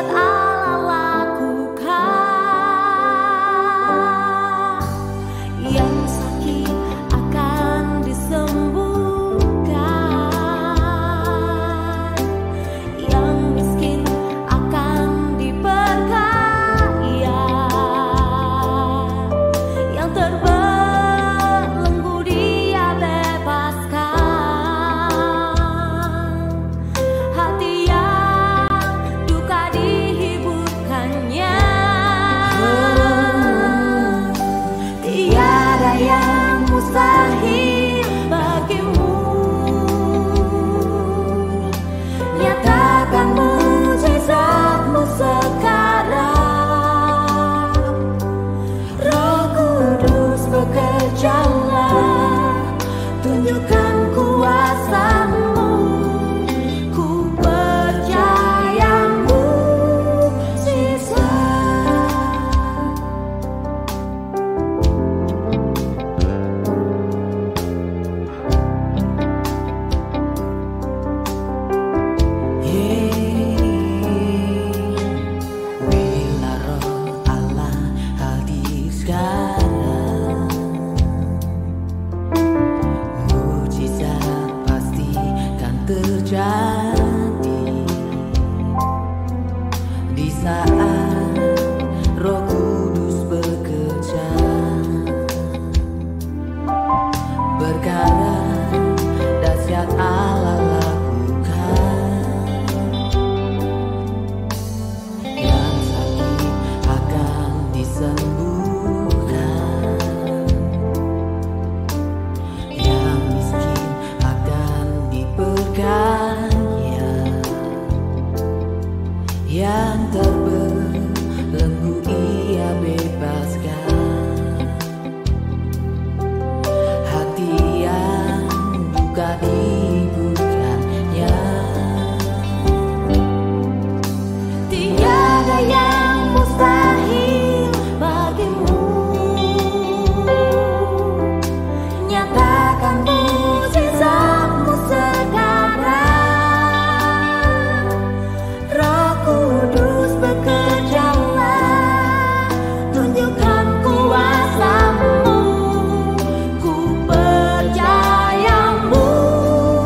dahsyat Allah lakukan. Yang sakit akan disembuhkan, yang miskin akan diperkaya, yang terbelenggu Dia bebaskan, hati yang duka dihiburkannya. Tiada yang mustahil bagimu. Nyatakan mujizatmu sekarang. Roh Kudus bekerjalah, tunjukkan kuasa-Mu. Ku percaya mujizat. Bila Roh Allah hadir sekarang, mujizat pasti kan terjadi. Di saat Roh Kudus bekerja, perkara dahsyat Allah lakukan. Yang sakit akan disembuhkan, yang miskin akan diperkaya, yang terbelenggu Ia bebaskan, hati yang duka dihiburkannya. Tiada yang mustahil bagimu. Nyatakan mujizat-Mu sekarang. Roh Kudus bekerjalah, tunjukkan kuasa-Mu. Ku percaya mujizat.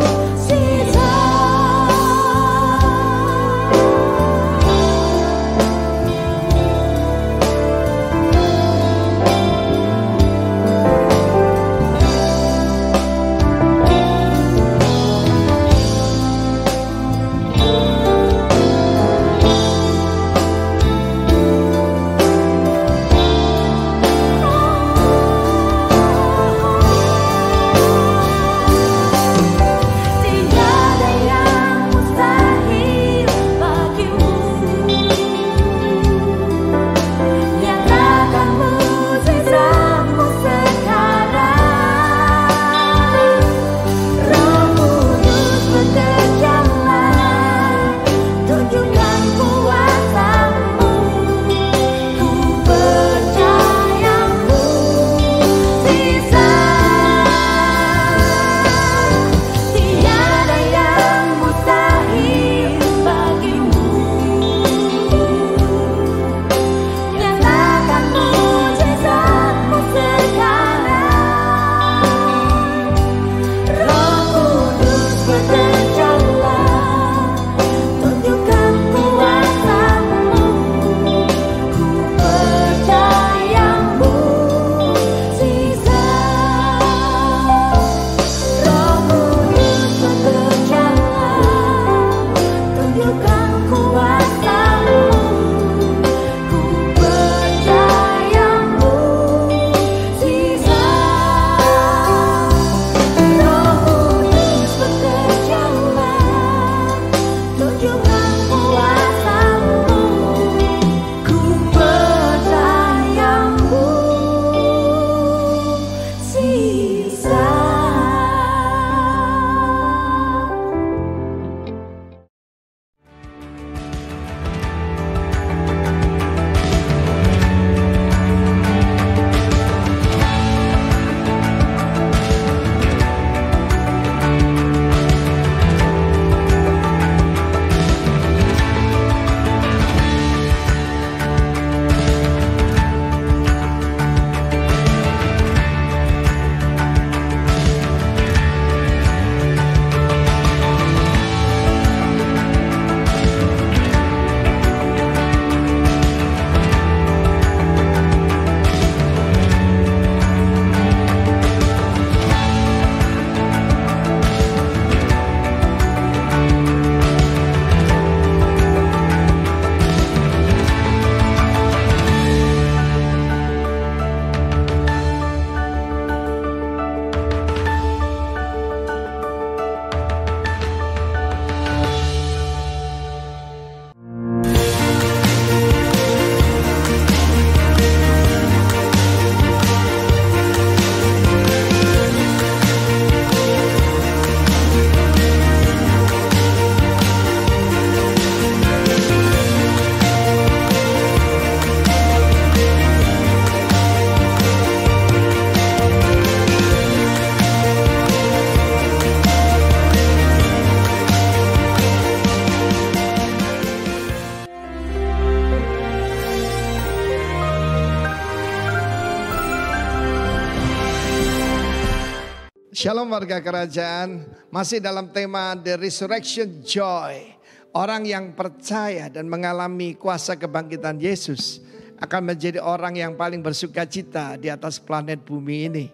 Shalom warga kerajaan, masih dalam tema The Resurrection Joy. Orang yang percaya dan mengalami kuasa kebangkitan Yesus akan menjadi orang yang paling bersuka cita di atas planet bumi ini.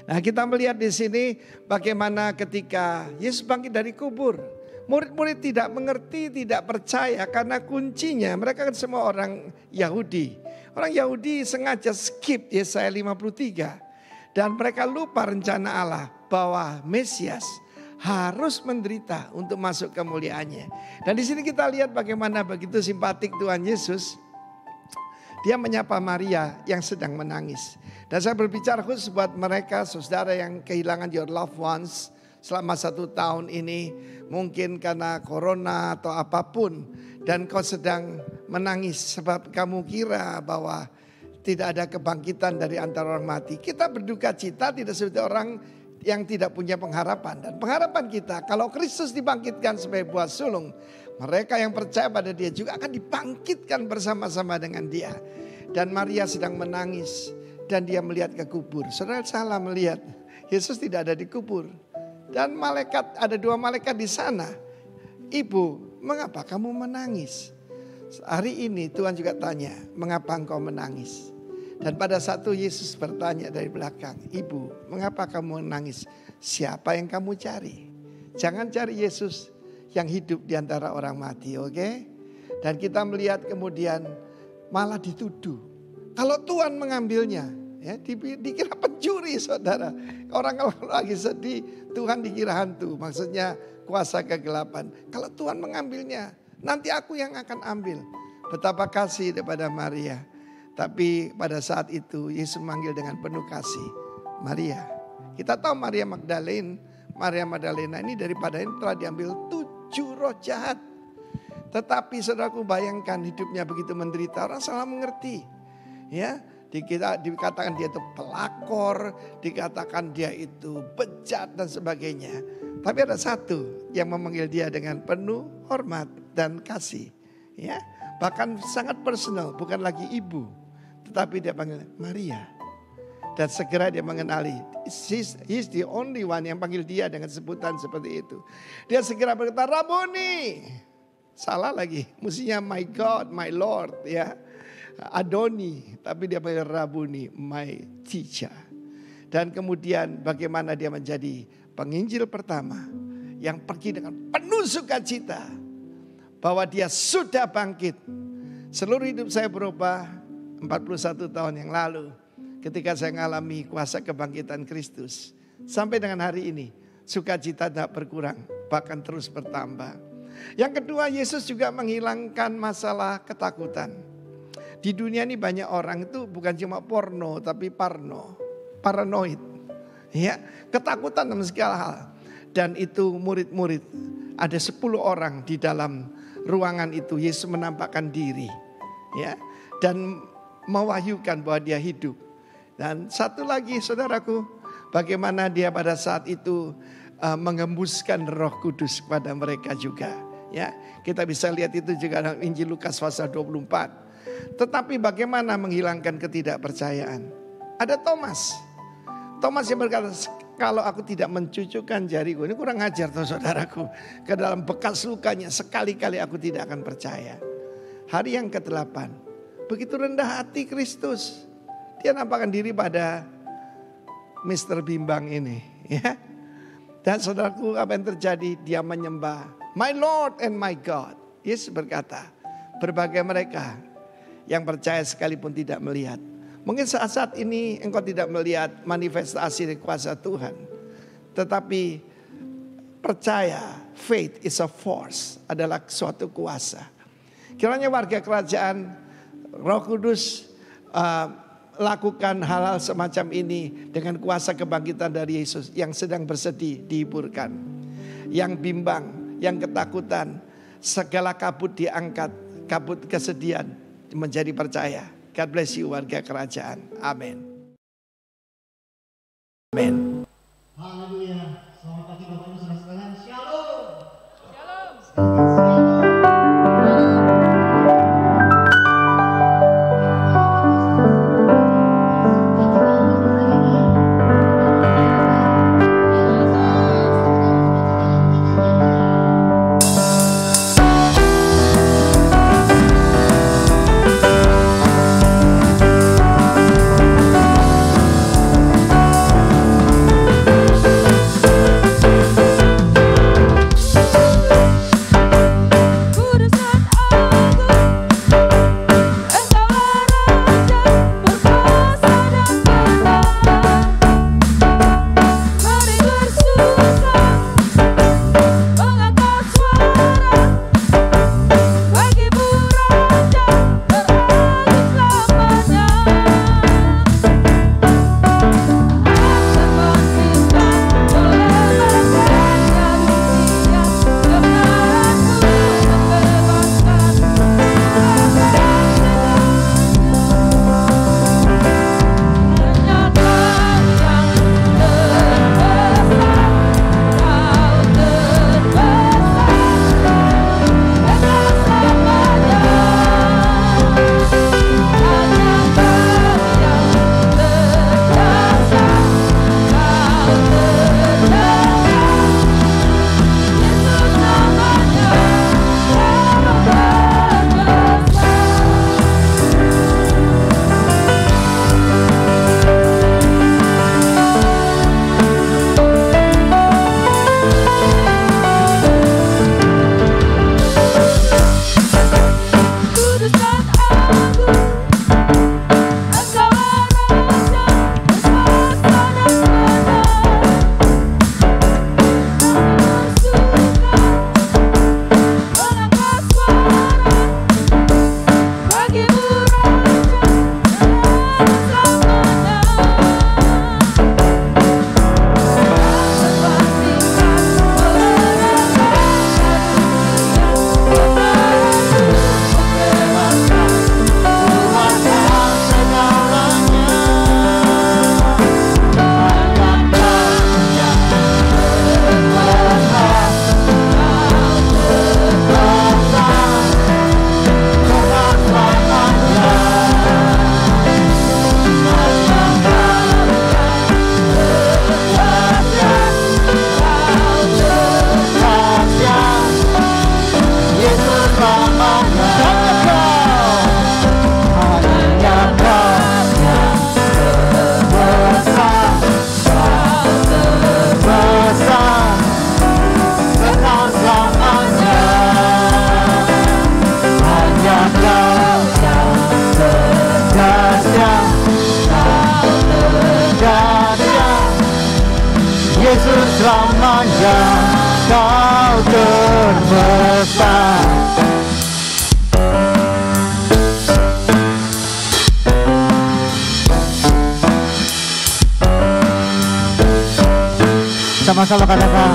Nah, kita melihat di sini bagaimana ketika Yesus bangkit dari kubur. Murid-murid tidak mengerti, tidak percaya karena kuncinya mereka kan semua orang Yahudi. Orang Yahudi sengaja skip Yesaya 53. Dan mereka lupa rencana Allah bahwa Mesias harus menderita untuk masuk kemuliaannya. Dan di sini kita lihat bagaimana begitu simpatik Tuhan Yesus. Dia menyapa Maria yang sedang menangis. Dan saya berbicara khusus buat mereka saudara yang kehilangan your loved ones selama 1 tahun ini. Mungkin karena corona atau apapun. Dan kau sedang menangis sebab kamu kira bahwa tidak ada kebangkitan dari antara orang mati. Kita berduka cita tidak seperti orang yang tidak punya pengharapan. Dan pengharapan kita kalau Kristus dibangkitkan sebagai buah sulung. Mereka yang percaya pada dia juga akan dibangkitkan bersama-sama dengan dia. Dan Maria sedang menangis. Dan dia melihat ke kubur. Saudara salah melihat. Yesus tidak ada di kubur. Dan ada 2 malaikat di sana. Ibu, mengapa kamu menangis? Hari ini Tuhan juga tanya, mengapa engkau menangis? Dan pada saat itu Yesus bertanya dari belakang, Ibu, mengapa kamu menangis? Siapa yang kamu cari? Jangan cari Yesus yang hidup di antara orang mati, oke? Dan kita melihat kemudian malah dituduh. Kalau Tuhan mengambilnya, ya, dikira pencuri saudara. Orang kalau lagi sedih, Tuhan dikira hantu. Maksudnya kuasa kegelapan. Kalau Tuhan mengambilnya, nanti aku yang akan ambil. Betapa kasih daripada Maria. Tapi pada saat itu Yesus memanggil dengan penuh kasih, Maria. Kita tahu Maria Magdalena ini daripada ini telah diambil 7 roh jahat. Tetapi saudaraku bayangkan hidupnya begitu menderita, orang salah mengerti. Ya, dikatakan dia itu pelakor, dikatakan dia itu bejat dan sebagainya. Tapi ada satu yang memanggil dia dengan penuh hormat dan kasih. Ya, bahkan sangat personal, bukan lagi ibu. Tetapi dia panggil Maria. Dan segera dia mengenali. He's the only one yang panggil dia dengan sebutan seperti itu. Dia segera berkata, Rabuni. Salah lagi. Mestinya my God, my Lord. Ya, Adoni. Tapi dia panggil Rabuni, my teacher. Dan kemudian bagaimana dia menjadi penginjil pertama. Yang pergi dengan penuh sukacita. Bahwa dia sudah bangkit. Seluruh hidup saya berubah. 41 tahun yang lalu ketika saya mengalami kuasa kebangkitan Kristus. Sampai dengan hari ini sukacita tidak berkurang, bahkan terus bertambah. Yang kedua, Yesus juga menghilangkan masalah ketakutan. Di dunia ini banyak orang itu bukan cuma porno tapi paranoid. Ya, ketakutan dalam segala hal. Dan itu murid-murid, ada 10 orang di dalam ruangan itu. Yesus menampakkan diri. Ya, dan mewahyukan bahwa dia hidup. Dan satu lagi saudaraku, bagaimana dia pada saat itu mengembuskan Roh Kudus kepada mereka juga. Ya, kita bisa lihat itu juga dalam Injil Lukas pasal 24. Tetapi bagaimana menghilangkan ketidakpercayaan? Ada Thomas yang berkata, kalau aku tidak mencucukkan jariku, ini kurang ajar tuh saudaraku, ke dalam bekas lukanya, sekali-kali aku tidak akan percaya. Hari yang ke-8. Begitu rendah hati Kristus. Dia nampakkan diri pada Mr. Bimbang ini. Ya. Dan saudaraku, apa yang terjadi? Dia menyembah, my Lord and my God. Yesus berkata, berbagai mereka yang percaya sekalipun tidak melihat. Mungkin saat-saat ini engkau tidak melihat manifestasi dari kuasa Tuhan. Tetapi percaya, faith is a force, adalah suatu kuasa. Kiranya warga kerajaan, Roh Kudus lakukan hal-hal semacam ini dengan kuasa kebangkitan dari Yesus yang sedang bersedih dihiburkan. Yang bimbang, yang ketakutan, segala kabut diangkat, kabut kesedihan menjadi percaya. God bless you warga kerajaan. Amin. Amin. Haleluya. Selamat pagi Bapak Ibu Saudara sekalian. Shalom. Kau terbesar. Sama-sama katakan.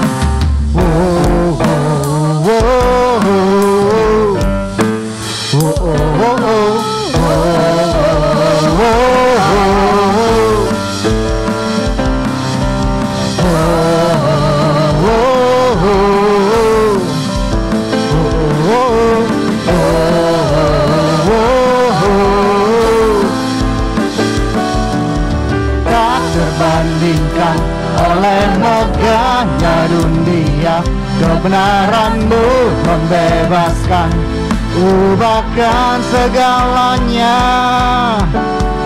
Terbandingkan oleh megahnya dunia, kebenaran-Mu membebaskan, ubahkan segalanya.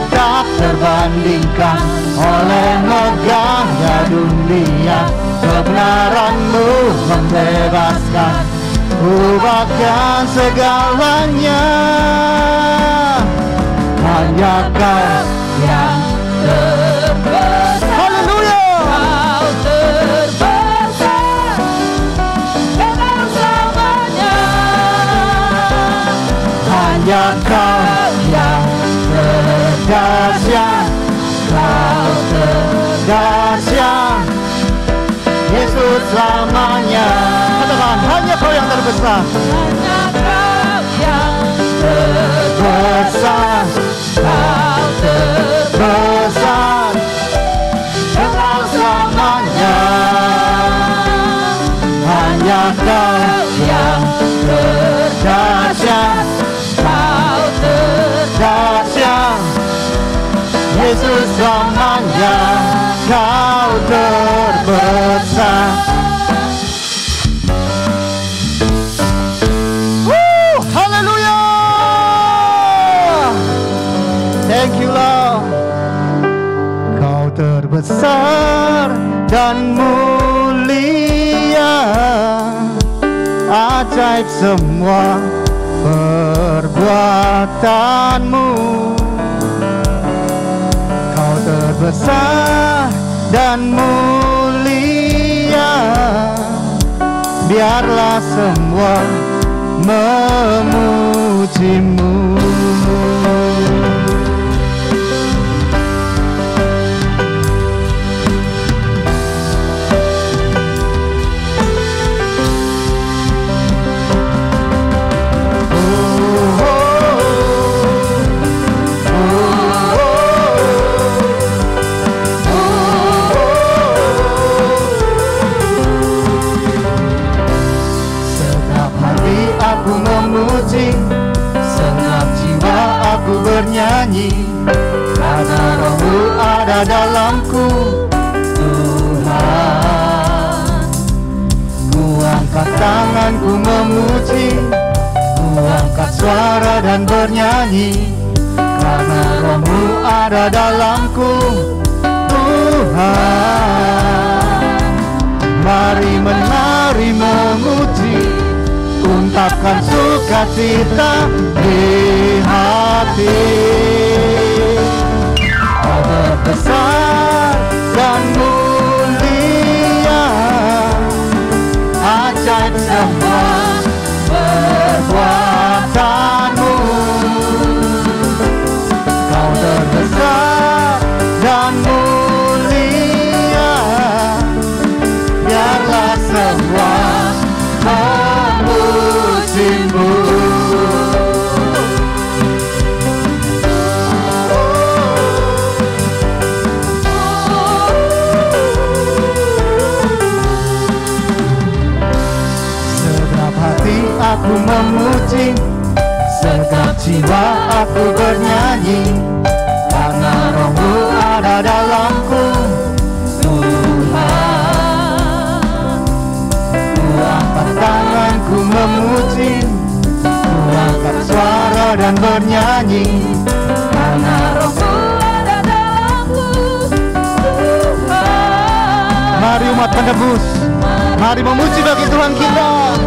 Tak terbandingkan oleh megahnya dunia, kebenaran-Mu membebaskan, ubahkan segalanya. Hanya Kau yang terbesar. Haleluya. Kau terbesar dan selamanya. Hanya Kau yang terdahsyat. Kau terdahsyat, Yesus selamanya. Katakan, hanya Kau yang terbesar. Hanya Kau yang terbesar. Kau terbesar, Kekal selamanya. Hanya Kau yang terdahsyat. Kau terdahsyat, Yesus selamanya. Kau terbesar. Haleluya. Thank you Lord. Kau terbesar dan mulia, ajaib semua perbuatan-Mu. Kau terbesar dan mulia, biarlah semua memuji-Mu. Aku memuji, senang jiwa aku bernyanyi, karena Roh-Mu ada dalamku, Tuhan. Ku angkat tanganku memuji, ku angkat suara dan bernyanyi, karena Roh-Mu ada dalamku, Tuhan. Mari menari memuji, ungkapkan sukacita di hati. Kau terbesar dan mulia, ajaib semua perbuatan-Mu. Kau terbesar dan mulia, biarlah semua memuji-Mu. Segap hati aku memuji, segap jiwa aku bernyanyi, karena Roh-Mu ada dalamku, Tuhan. Ku angkat tanganku memuji, ku angkat suara dan bernyanyi, karena Roh-Mu ada dalamku, Tuhan. Mari umat penebus, mari memuji bagi Tuhan kita.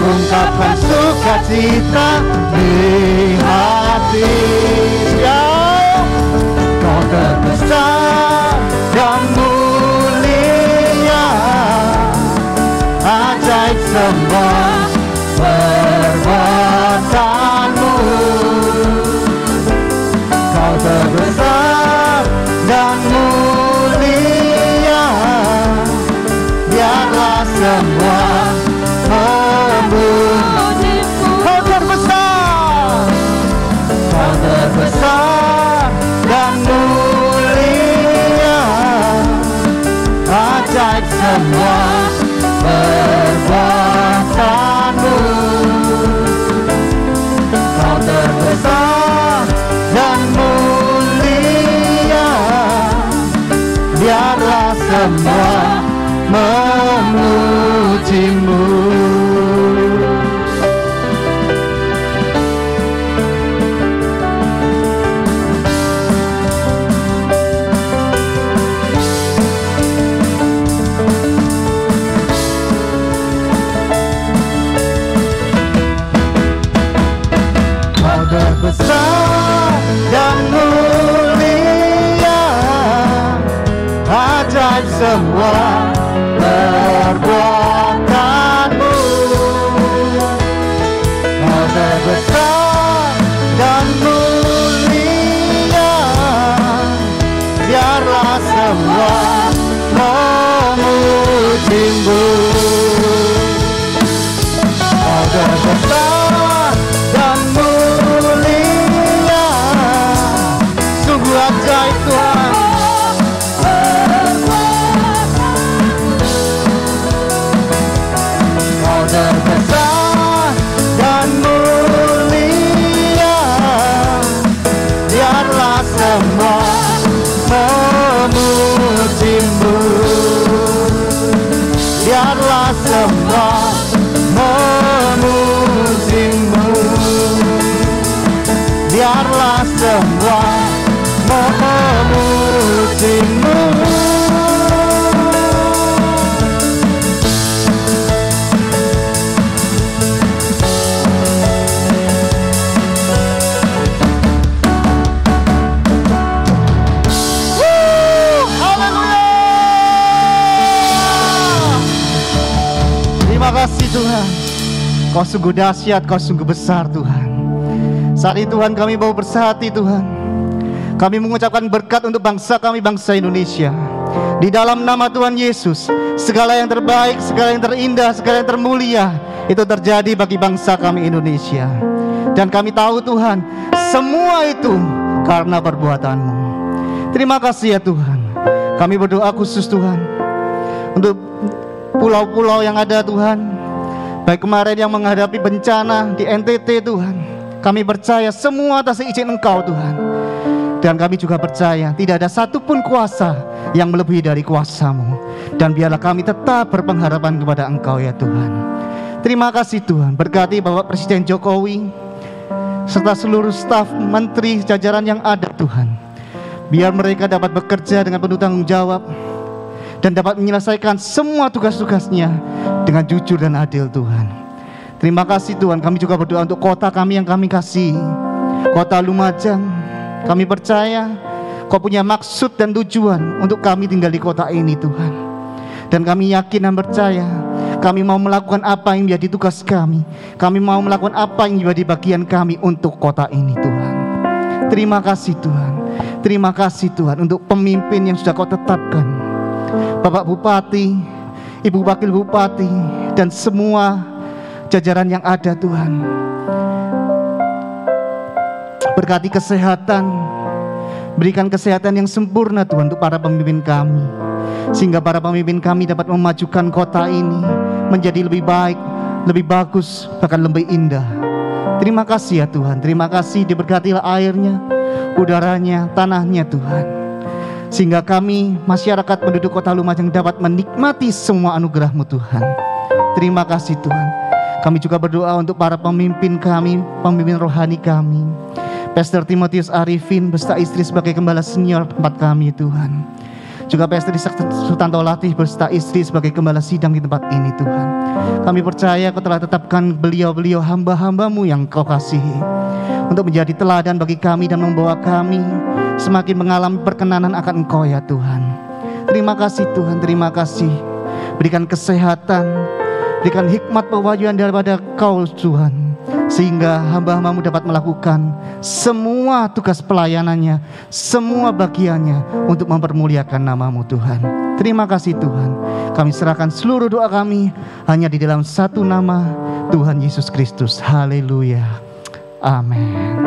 Ungkapkan sukacita di hati. Ya, Kau terbesar dan mulia, semua memujimu. Kau terbesar dan mulia, ajaib semua perbuatanmu. Kau terbesar dan mulia, biarlah semua memujimu. Kau terbesar dan mulia, sungguh ajaib Tuhan. Kau terbesar dan mulia, biarlah semua memujimu. Biarlah semua memujimu. Biarlah semua memujimu. Terima kasih Tuhan, Kau sungguh dahsyat, Kau sungguh besar Tuhan. Saat ini Tuhan kami mau bersahati Tuhan. Kami mengucapkan berkat untuk bangsa kami, bangsa Indonesia. Di dalam nama Tuhan Yesus, segala yang terbaik, segala yang terindah, segala yang termulia itu terjadi bagi bangsa kami Indonesia. Dan kami tahu Tuhan, semua itu karena perbuatan-Mu. Terima kasih ya Tuhan. Kami berdoa khusus Tuhan untuk pulau-pulau yang ada Tuhan, baik kemarin yang menghadapi bencana di NTT Tuhan. Kami percaya semua atas izin Engkau Tuhan. Dan kami juga percaya tidak ada satupun kuasa yang melebihi dari kuasa-Mu. Dan biarlah kami tetap berpengharapan kepada Engkau ya Tuhan. Terima kasih Tuhan. Berkati Bapak Presiden Jokowi serta seluruh staf menteri jajaran yang ada Tuhan. Biar mereka dapat bekerja dengan penuh tanggung jawab dan dapat menyelesaikan semua tugas-tugasnya dengan jujur dan adil Tuhan. Terima kasih Tuhan. Kami juga berdoa untuk kota kami yang kami kasih, Kota Lumajang. Kami percaya Kau punya maksud dan tujuan untuk kami tinggal di kota ini Tuhan. Dan kami yakin dan percaya kami mau melakukan apa yang menjadi tugas kami. Kami mau melakukan apa yang menjadi bagian kami untuk kota ini Tuhan. Terima kasih Tuhan. Terima kasih Tuhan untuk pemimpin yang sudah Kau tetapkan, Bapak Bupati, Ibu Wakil Bupati, dan semua jajaran yang ada Tuhan. Berkati kesehatan, berikan kesehatan yang sempurna Tuhan untuk para pemimpin kami, sehingga para pemimpin kami dapat memajukan kota ini menjadi lebih baik, lebih bagus, bahkan lebih indah. Terima kasih ya Tuhan. Terima kasih diberkatilah airnya, udaranya, tanahnya Tuhan, sehingga kami masyarakat penduduk kota Lumajang dapat menikmati semua anugerah-Mu Tuhan. Terima kasih Tuhan. Kami juga berdoa untuk para pemimpin kami, pemimpin rohani kami, Pastor Timotius Arifin beserta istri sebagai gembala senior tempat kami Tuhan. Juga Pastor Sutanto Latih beserta istri sebagai gembala sidang di tempat ini Tuhan. Kami percaya Kau telah tetapkan beliau-beliau hamba-hamba-Mu yang Kau kasihi untuk menjadi teladan bagi kami dan membawa kami semakin mengalami perkenanan akan Engkau ya Tuhan. Terima kasih Tuhan, terima kasih. Berikan kesehatan, berikan hikmat pewahyuan daripada Kau Tuhan, sehingga hamba-hamba-Mu dapat melakukan semua tugas pelayanannya, semua bagiannya untuk mempermuliakan nama-Mu Tuhan. Terima kasih Tuhan. Kami serahkan seluruh doa kami hanya di dalam satu nama, Tuhan Yesus Kristus. Haleluya. Amin.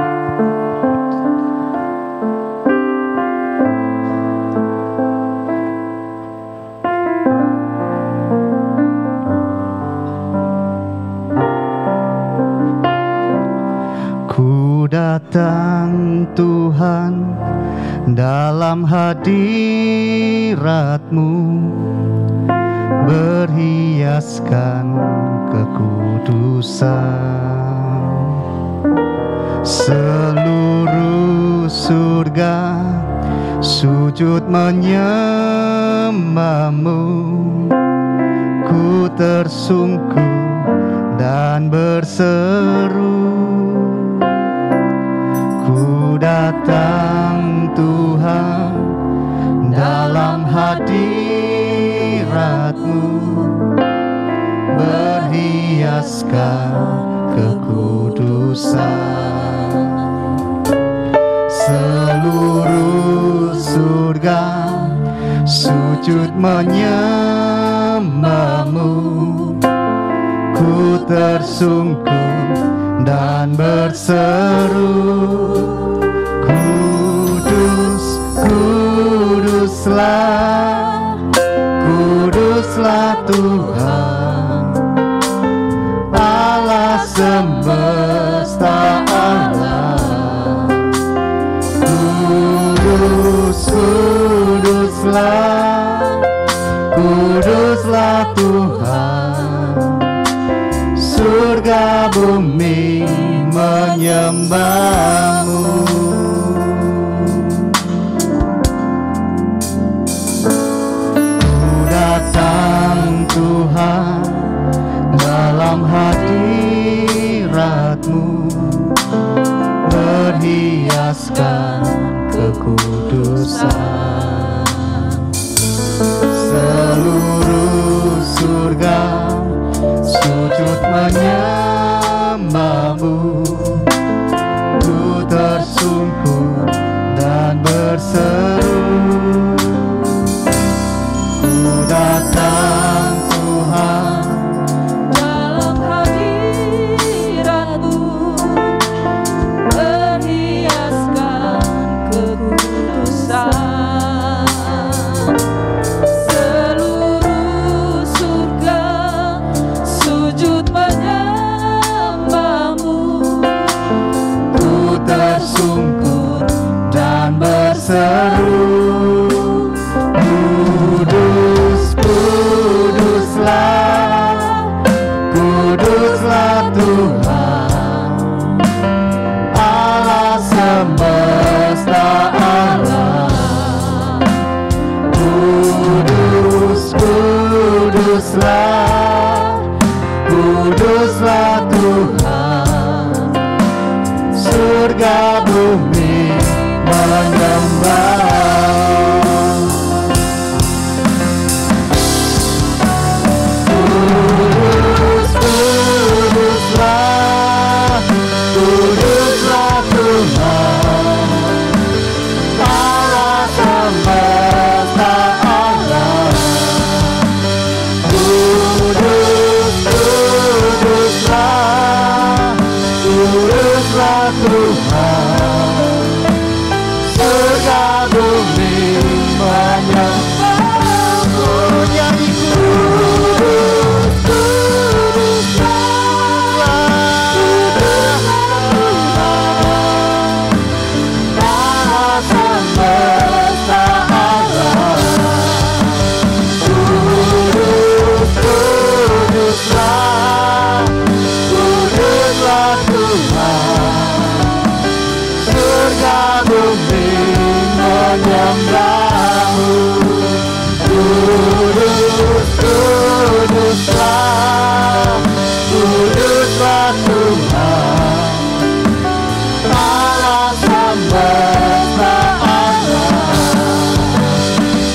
Ku datang Tuhan dalam hadirat-Mu, berhiaskan kekudusan. Seluruh surga sujud menyembah-Mu, ku tersungkur dan berseru. Ku datang Tuhan dalam hadirat-Mu, berhiaskan kekudusan. Seluruh surga sujud menyembah-Mu, ku tersungkur dan berseru. Kudus, kuduslah, kuduslah Tuhan, Allah semesta alam. Kudus, kuduslah, kuduslah Tuhan, surga bumi menyembah-Mu. Ku datang Tuhan dalam hadirat-Mu, berhiaskan kekudusan. Seluruh surga sujud menyembah-Mu, ku tersungkur dan berseru. Ku datang Tuhan dalam hadirat-Mu, berhiaskan kekudusan. Seluruh surga sujud menyembah-Mu, ku tersungkur dan berseru. Kudus, kuduslah, kuduslah Tuhan, Allah semesta alam. Kudus, kuduslah, kuduslah Tuhan, surga bumi menyembah. Kudus, kuduslah, kuduslah Tuhan, Allah semesta alam. Kudus, kuduslah, kuduslah Tuhan, surga bumi menyembah. Nyanyi kudus, kuduslah, Allah semesta alam. Kudus, kuduslah, kuduslah Tuhan, surga bumi menyembah-Mu. Kudus, kuduslah, kuduslah Tuhan, Allah semesta alam.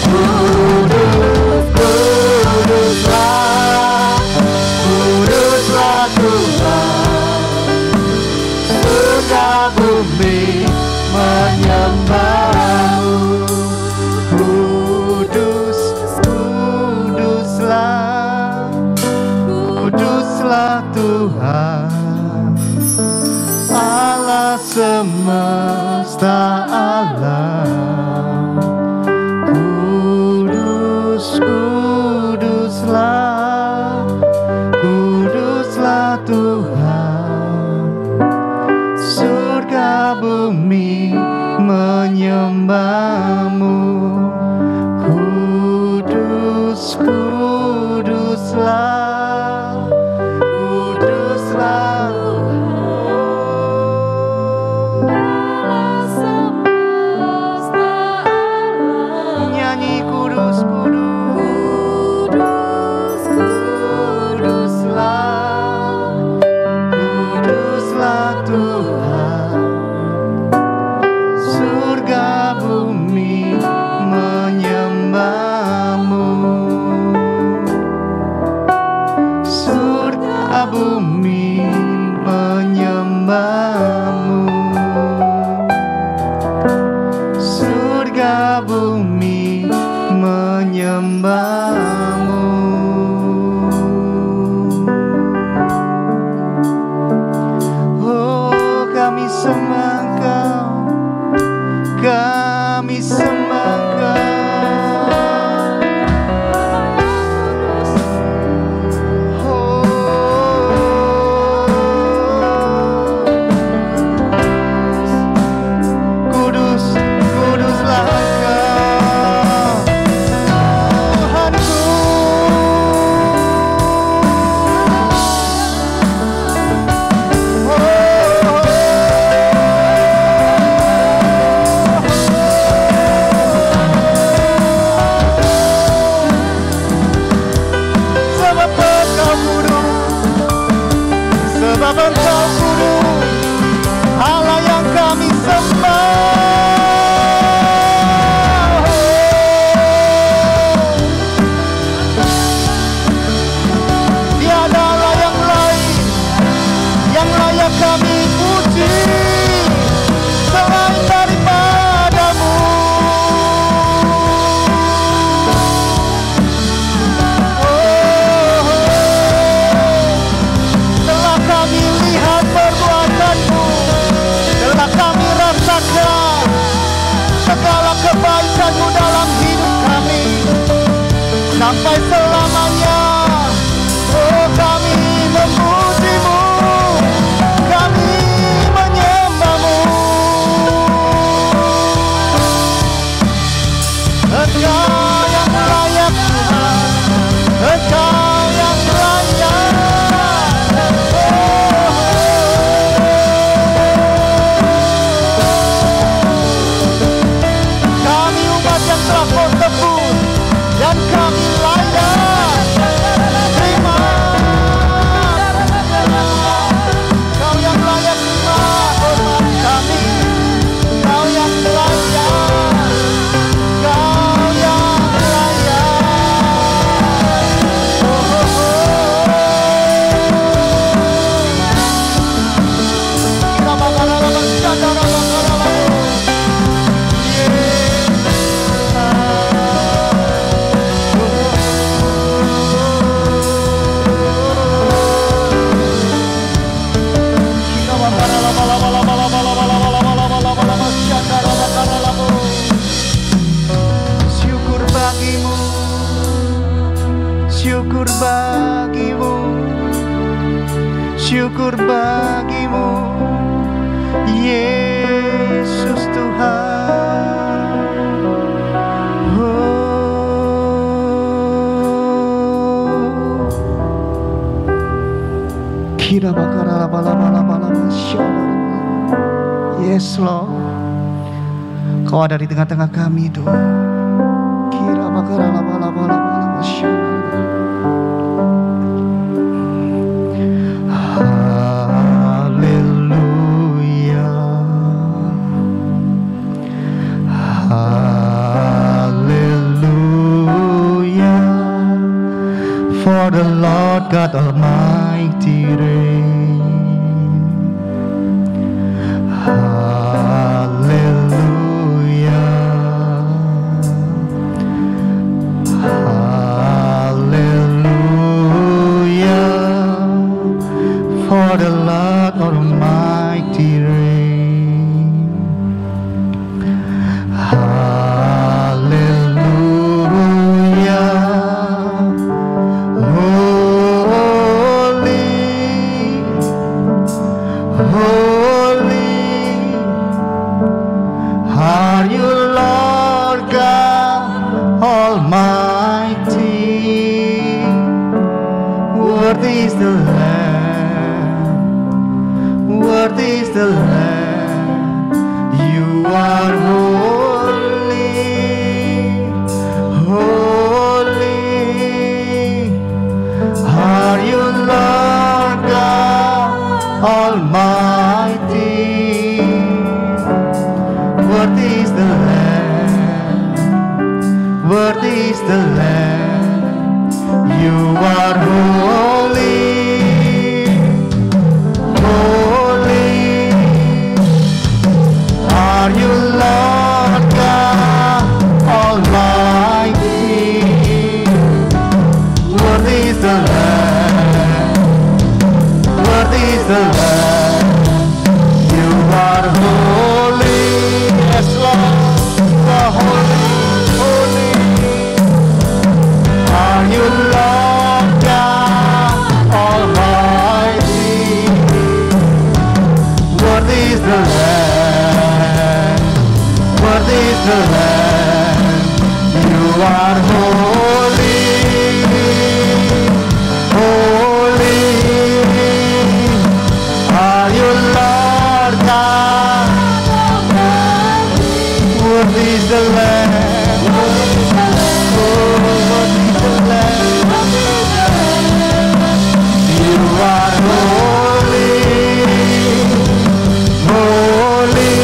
Kudus, kuduslah, kuduslah Tuhan, surga bumi menyembah-Mu. Kudus, kuduslah, kuduslah Tuhan, Allah semesta alam. Kudus, kuduslah, kuduslah Tuhan, kami puji selain daripadamu. Telah kami lihat perbuatanmu, telah kami rasakan segala kebaikanmu dalam hidup kami sampai selamanya. Oh, kami memujimu, kami menyembahmu. Engkau yang layak Tuhan, Engkau yang layak. Kami umat yang telah Kau tebus dan kami layak terima. Kau yang layak terima hormat kami, Kau yang layak, Kau yang layak. Kita bakal bersyukur. Syukur bagimu, syukur bagimu, syukur bagimu, Yesus Tuhan. Kira bakara bala Yes Lord, Kau ada di tengah-tengah kami Tuhan. Kira bakara bala Haleluya, Haleluya, for the Lord God Almighty reigns. Hallelujah, Hallelujah, for the Lord Almighty reigns. Hallelujah, holy, holy are you, Lord God Almighty. Worthy is the Lamb, worthy is the Lamb. You are holy, holy are you, Lord God Almighty. Worthy is the Lamb, worthy is the Lamb. You are holy, holy are you, Lord God Almighty. Worthy is the Lamb, worthy is the Lamb. You are holy, yes Lord, you are holy, holy are you, Lord God Almighty. Worthy is the Lamb, worthy is the Lamb. You are holy, holy are you, Lord God. Worthy is the Lamb, worthy is the Lamb. You are holy, holy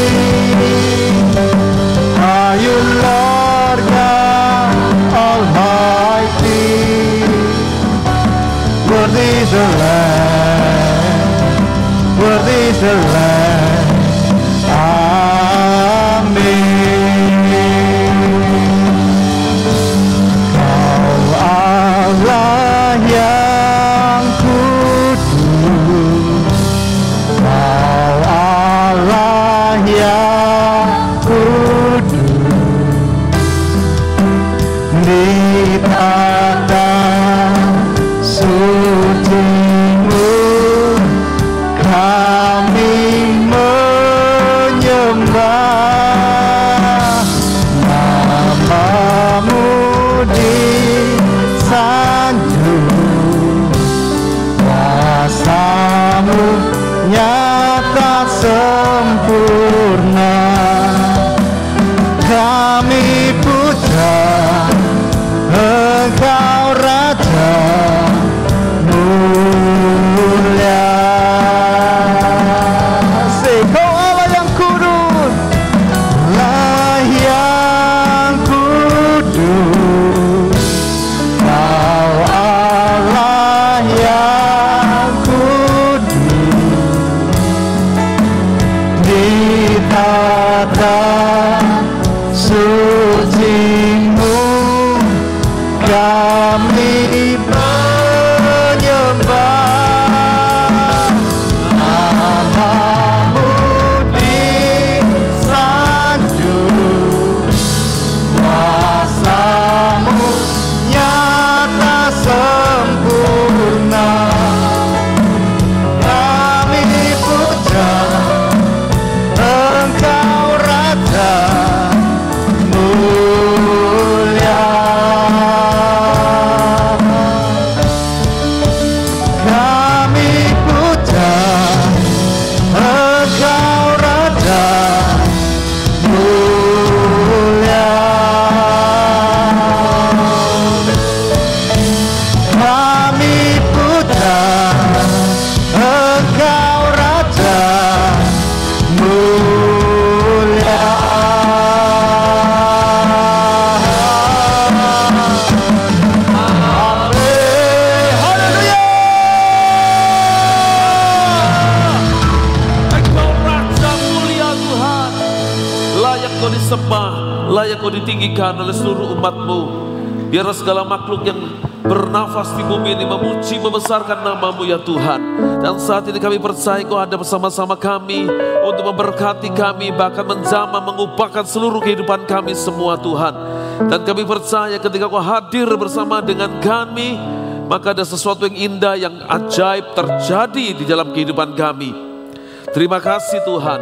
are you, Lord God Almighty. Worthy is the Lamb, worthy is the meleleh. Amin. Kau Allah yang kudus, Kau Allah yang kudus, di tanah suci-Mu kami menyembah, nama-Mu disanjung, kuasa-Mu nyata sempurna. Kami puja Engkau Raja mulia. Kau Allah yang kudus, Allah yang kudus, Kau Allah yang kudus, di tata suci-Mu kami menyembah, nama-Mu disanjung, kuasa-Mu nyata sempurna. Kami puja Engkau Raja mulia. Kami puja Engkau Raja mulia. Kami puja Engkau Raja mulia. Haleluya. Engkau Raja mulia Tuhan, layak Kau disembah, layak Kau ditinggikan oleh seluruh umat-Mu. Biar segala makhluk yang bernafas di bumi ini memuji, membesarkan nama-Mu ya Tuhan. Dan saat ini kami percaya Kau ada bersama-sama kami untuk memberkati kami, bahkan menjamah, mengubahkan seluruh kehidupan kami semua Tuhan. Dan kami percaya ketika Kau hadir bersama dengan kami, maka ada sesuatu yang indah, yang ajaib terjadi di dalam kehidupan kami. Terima kasih Tuhan.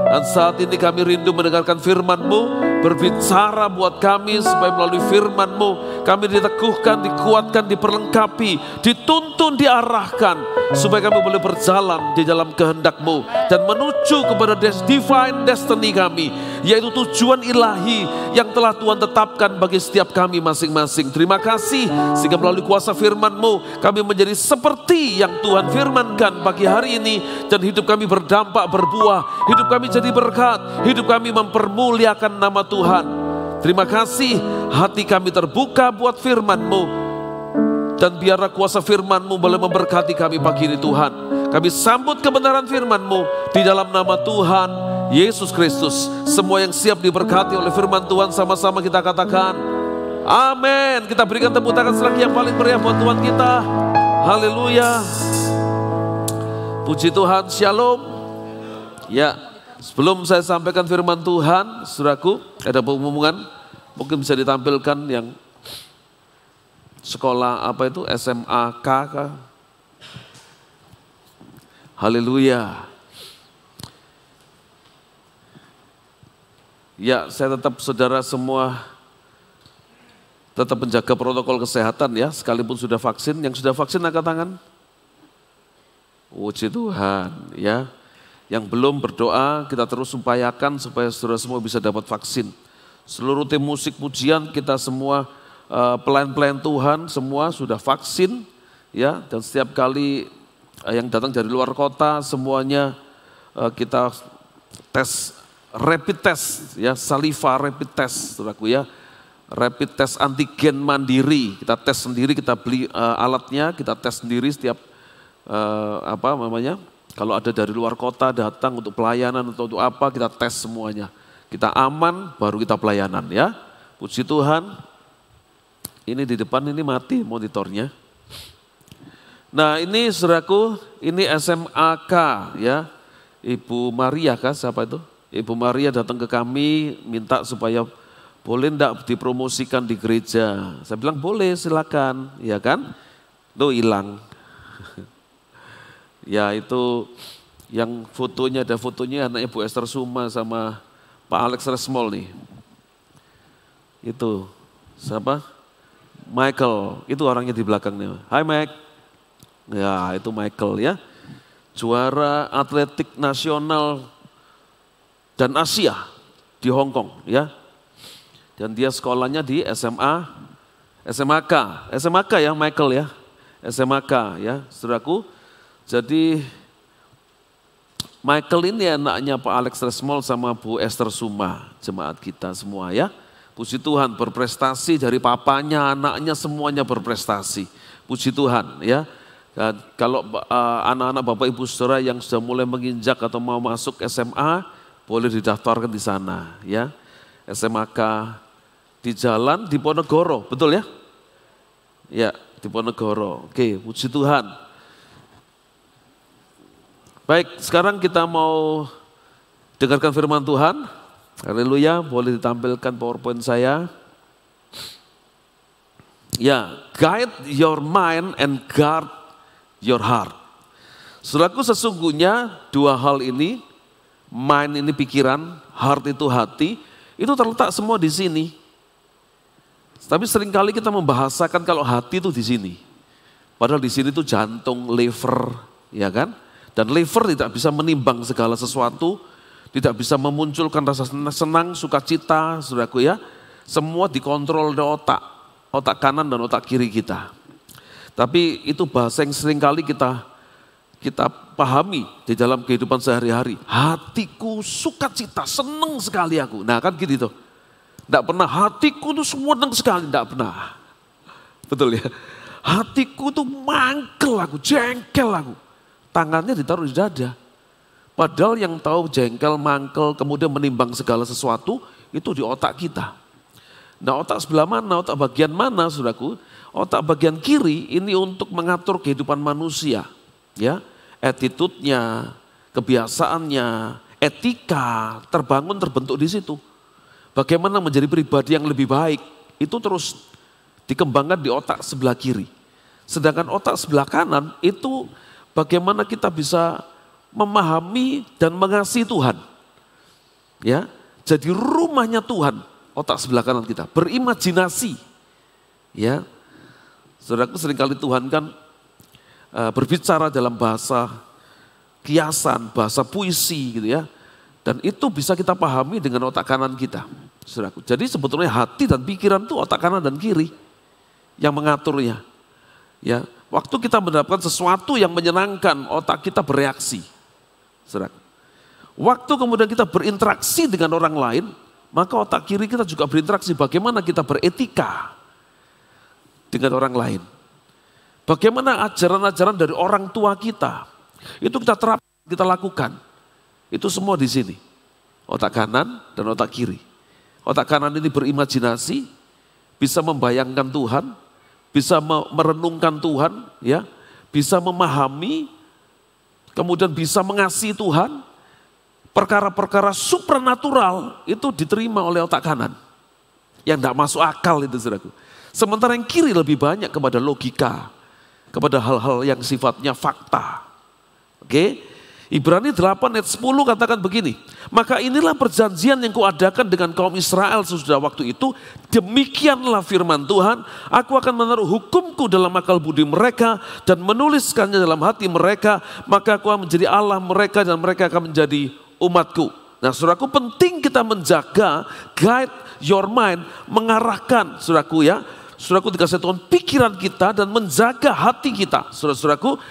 Dan saat ini kami rindu mendengarkan firman-Mu, berbicara buat kami supaya melalui firman-Mu kami diteguhkan, dikuatkan, diperlengkapi, dituntun, diarahkan supaya kami boleh berjalan di dalam kehendak-Mu dan menuju kepada divine destiny kami, yaitu tujuan ilahi yang telah Tuhan tetapkan bagi setiap kami masing-masing. Terima kasih sehingga melalui kuasa firman-Mu kami menjadi seperti yang Tuhan firmankan pagi hari ini, dan hidup kami berdampak, berbuah, hidup kami jadi berkat, hidup kami mempermuliakan nama Tuhan. Terima kasih, hati kami terbuka buat firman-Mu, dan biarlah kuasa firman-Mu boleh memberkati kami pagi ini Tuhan. Kami sambut kebenaran firman-Mu di dalam nama Tuhan Yesus Kristus. Semua yang siap diberkati oleh firman Tuhan sama-sama kita katakan amin. Kita berikan tepuk tangan selagi yang paling meriah buat Tuhan kita. Haleluya. Puji Tuhan, shalom. Ya, sebelum saya sampaikan firman Tuhan, saudaraku, ada pengumuman, mungkin bisa ditampilkan yang sekolah apa itu, SMAK kah? Haleluya. Ya, saya tetap saudara semua tetap menjaga protokol kesehatan ya, sekalipun sudah vaksin. Yang sudah vaksin angkat tangan. Puji Tuhan ya. Yang belum berdoa, kita terus upayakan supaya saudara semua bisa dapat vaksin. Seluruh tim musik pujian kita semua, pelayan-pelayan Tuhan semua sudah vaksin ya, dan setiap kali yang datang dari luar kota semuanya kita tes, rapid test ya, saliva rapid test saudaraku ya, rapid test antigen mandiri, kita tes sendiri, kita beli alatnya, kita tes sendiri setiap Kalau ada dari luar kota datang untuk pelayanan atau untuk apa, kita tes semuanya. Kita aman, baru kita pelayanan ya. Puji Tuhan. Ini di depan ini mati monitornya. Nah ini saudaraku, ini SMAK ya. Ibu Maria kah siapa itu? Ibu Maria datang ke kami minta supaya boleh enggak dipromosikan di gereja. Saya bilang boleh silakan, ya kan? Tuh hilang. Ya itu yang fotonya, ada fotonya anaknya Bu Esther Suma sama Pak Alex Resmol nih. Itu siapa? Michael, itu orangnya di belakangnya. Hai Mike. Ya itu Michael ya. Juara atletik nasional dan Asia di Hong Kong ya. Dan dia sekolahnya di SMAK ya Michael ya. SMAK ya saudaraku. Jadi Michael ini anaknya Pak Alex Resmol sama Bu Esther Suma, jemaat kita semua ya. Puji Tuhan berprestasi dari papanya, anaknya semuanya berprestasi. Puji Tuhan ya. Dan kalau anak-anak Bapak Ibu Saudara yang sudah mulai menginjak atau mau masuk SMA, boleh didaftarkan di sana ya. SMAK di jalan Diponegoro, betul ya? Ya, Diponegoro. Oke, puji Tuhan. Baik, sekarang kita mau dengarkan firman Tuhan. Haleluya, boleh ditampilkan PowerPoint saya. Ya, guide your mind and guard your heart. Saudaraku, sesungguhnya dua hal ini, mind ini pikiran, heart itu hati, itu terletak semua di sini. Tapi seringkali kita membahasakan kalau hati itu di sini. Padahal di sini itu jantung, liver, ya kan? Dan liver tidak bisa menimbang segala sesuatu, tidak bisa memunculkan rasa senang, sukacita, saudaraku ya. Semua dikontrol oleh otak kanan dan otak kiri kita. Tapi itu bahasa yang seringkali kita pahami di dalam kehidupan sehari-hari. Hatiku sukacita, senang sekali aku. Nah kan gitu tuh. Tidak pernah hatiku tuh senang sekali, tidak pernah. Betul ya. Hatiku tuh mangkel aku, jengkel aku. Tangannya ditaruh di dada. Padahal yang tahu jengkel, mangkel, kemudian menimbang segala sesuatu, itu di otak kita. Nah otak sebelah mana, otak bagian mana saudaraku? Otak bagian kiri ini untuk mengatur kehidupan manusia. Ya, attitude-nya, kebiasaannya, etika, terbentuk di situ. Bagaimana menjadi pribadi yang lebih baik, itu terus dikembangkan di otak sebelah kiri. Sedangkan otak sebelah kanan itu bagaimana kita bisa memahami dan mengasihi Tuhan. Ya, jadi rumahnya Tuhan, otak sebelah kanan kita, berimajinasi. Ya, saudaraku seringkali Tuhan kan berbicara dalam bahasa kiasan, bahasa puisi gitu ya. Dan itu bisa kita pahami dengan otak kanan kita, saudaraku. Jadi sebetulnya hati dan pikiran itu otak kanan dan kiri yang mengaturnya. Ya, waktu kita mendapatkan sesuatu yang menyenangkan, otak kita bereaksi, saudaraku. Waktu kemudian kita berinteraksi dengan orang lain, maka otak kiri kita juga berinteraksi. Bagaimana kita beretika dengan orang lain. Bagaimana ajaran-ajaran dari orang tua kita, itu kita terapkan, kita lakukan. Itu semua di sini. Otak kanan dan otak kiri. Otak kanan ini berimajinasi, bisa membayangkan Tuhan, bisa merenungkan Tuhan, ya, bisa memahami, kemudian bisa mengasihi Tuhan. Perkara-perkara supranatural itu diterima oleh otak kanan. Yang tidak masuk akal itu saudaraku. Sementara yang kiri lebih banyak kepada logika, kepada hal-hal yang sifatnya fakta. Oke? Ibrani 8 ayat 10 katakan begini, maka inilah perjanjian yang kuadakan dengan kaum Israel sesudah waktu itu, demikianlah firman Tuhan, aku akan menaruh hukumku dalam akal budi mereka dan menuliskannya dalam hati mereka, maka aku akan menjadi Allah mereka dan mereka akan menjadi umatku. Nah saudaraku, penting kita menjaga, guide your mind, mengarahkan saudaraku ya, saudaraku dikasih Tuhan pikiran kita dan menjaga hati kita, saudara-saudaraku.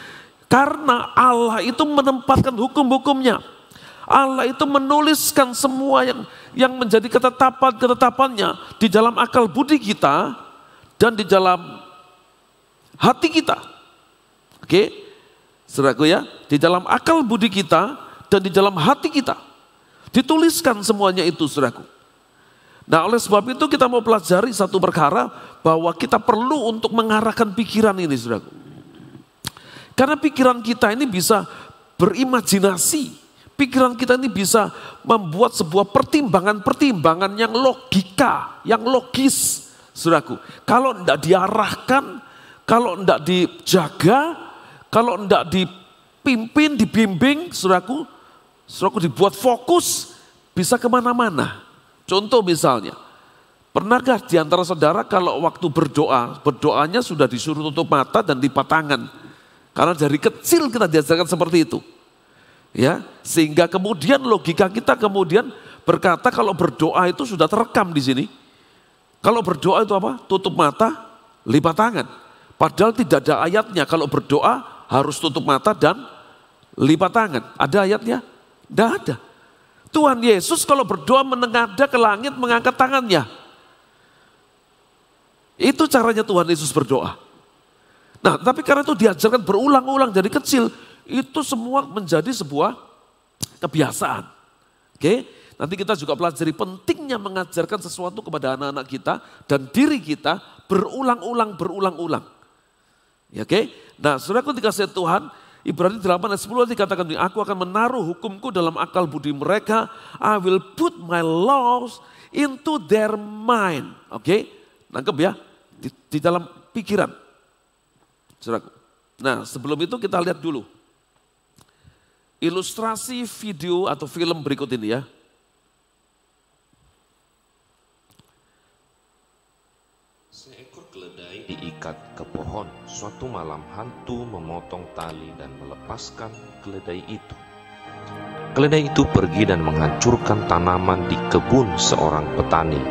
Karena Allah itu menempatkan hukum-hukumnya. Allah itu menuliskan semua yang menjadi ketetapan-ketetapannya di dalam akal budi kita dan di dalam hati kita. Oke, Saudaraku ya, di dalam akal budi kita dan di dalam hati kita. Dituliskan semuanya itu, saudaraku. Nah, oleh sebab itu kita mau pelajari satu perkara bahwa kita perlu untuk mengarahkan pikiran ini, saudaraku. Karena pikiran kita ini bisa berimajinasi. Pikiran kita ini bisa membuat sebuah pertimbangan-pertimbangan yang logika, yang logis, saudaraku. Kalau tidak diarahkan, kalau tidak dijaga, kalau tidak dipimpin, dibimbing, saudaraku dibuat fokus, bisa kemana-mana. Contoh misalnya, pernahkah di antara saudara kalau waktu berdoanya sudah disuruh tutup mata dan lipat tangan? Karena dari kecil kita diajarkan seperti itu. Ya, sehingga kemudian logika kita kemudian berkata kalau berdoa itu sudah terekam di sini. Kalau berdoa itu apa? Tutup mata, lipat tangan. Padahal tidak ada ayatnya kalau berdoa harus tutup mata dan lipat tangan. Ada ayatnya? Tidak ada. Tuhan Yesus kalau berdoa menengadah ke langit mengangkat tangannya. Itu caranya Tuhan Yesus berdoa. Nah, tapi karena itu diajarkan berulang-ulang dari kecil, itu semua menjadi sebuah kebiasaan. Oke, nanti kita juga pelajari pentingnya mengajarkan sesuatu kepada anak-anak kita dan diri kita berulang-ulang. Ya, oke, nah saudaraku dikasih Tuhan, Ibrani 8 ayat 10 dikatakan, aku akan menaruh hukumku dalam akal budi mereka, I will put my laws into their mind. Oke, nangkep ya, di dalam pikiran. Saudaraku. Nah, sebelum itu kita lihat dulu ilustrasi video atau film berikut ini ya. Seekor keledai diikat ke pohon. Suatu malam hantu memotong tali dan melepaskan keledai itu. Keledai itu pergi dan menghancurkan tanaman di kebun seorang petani.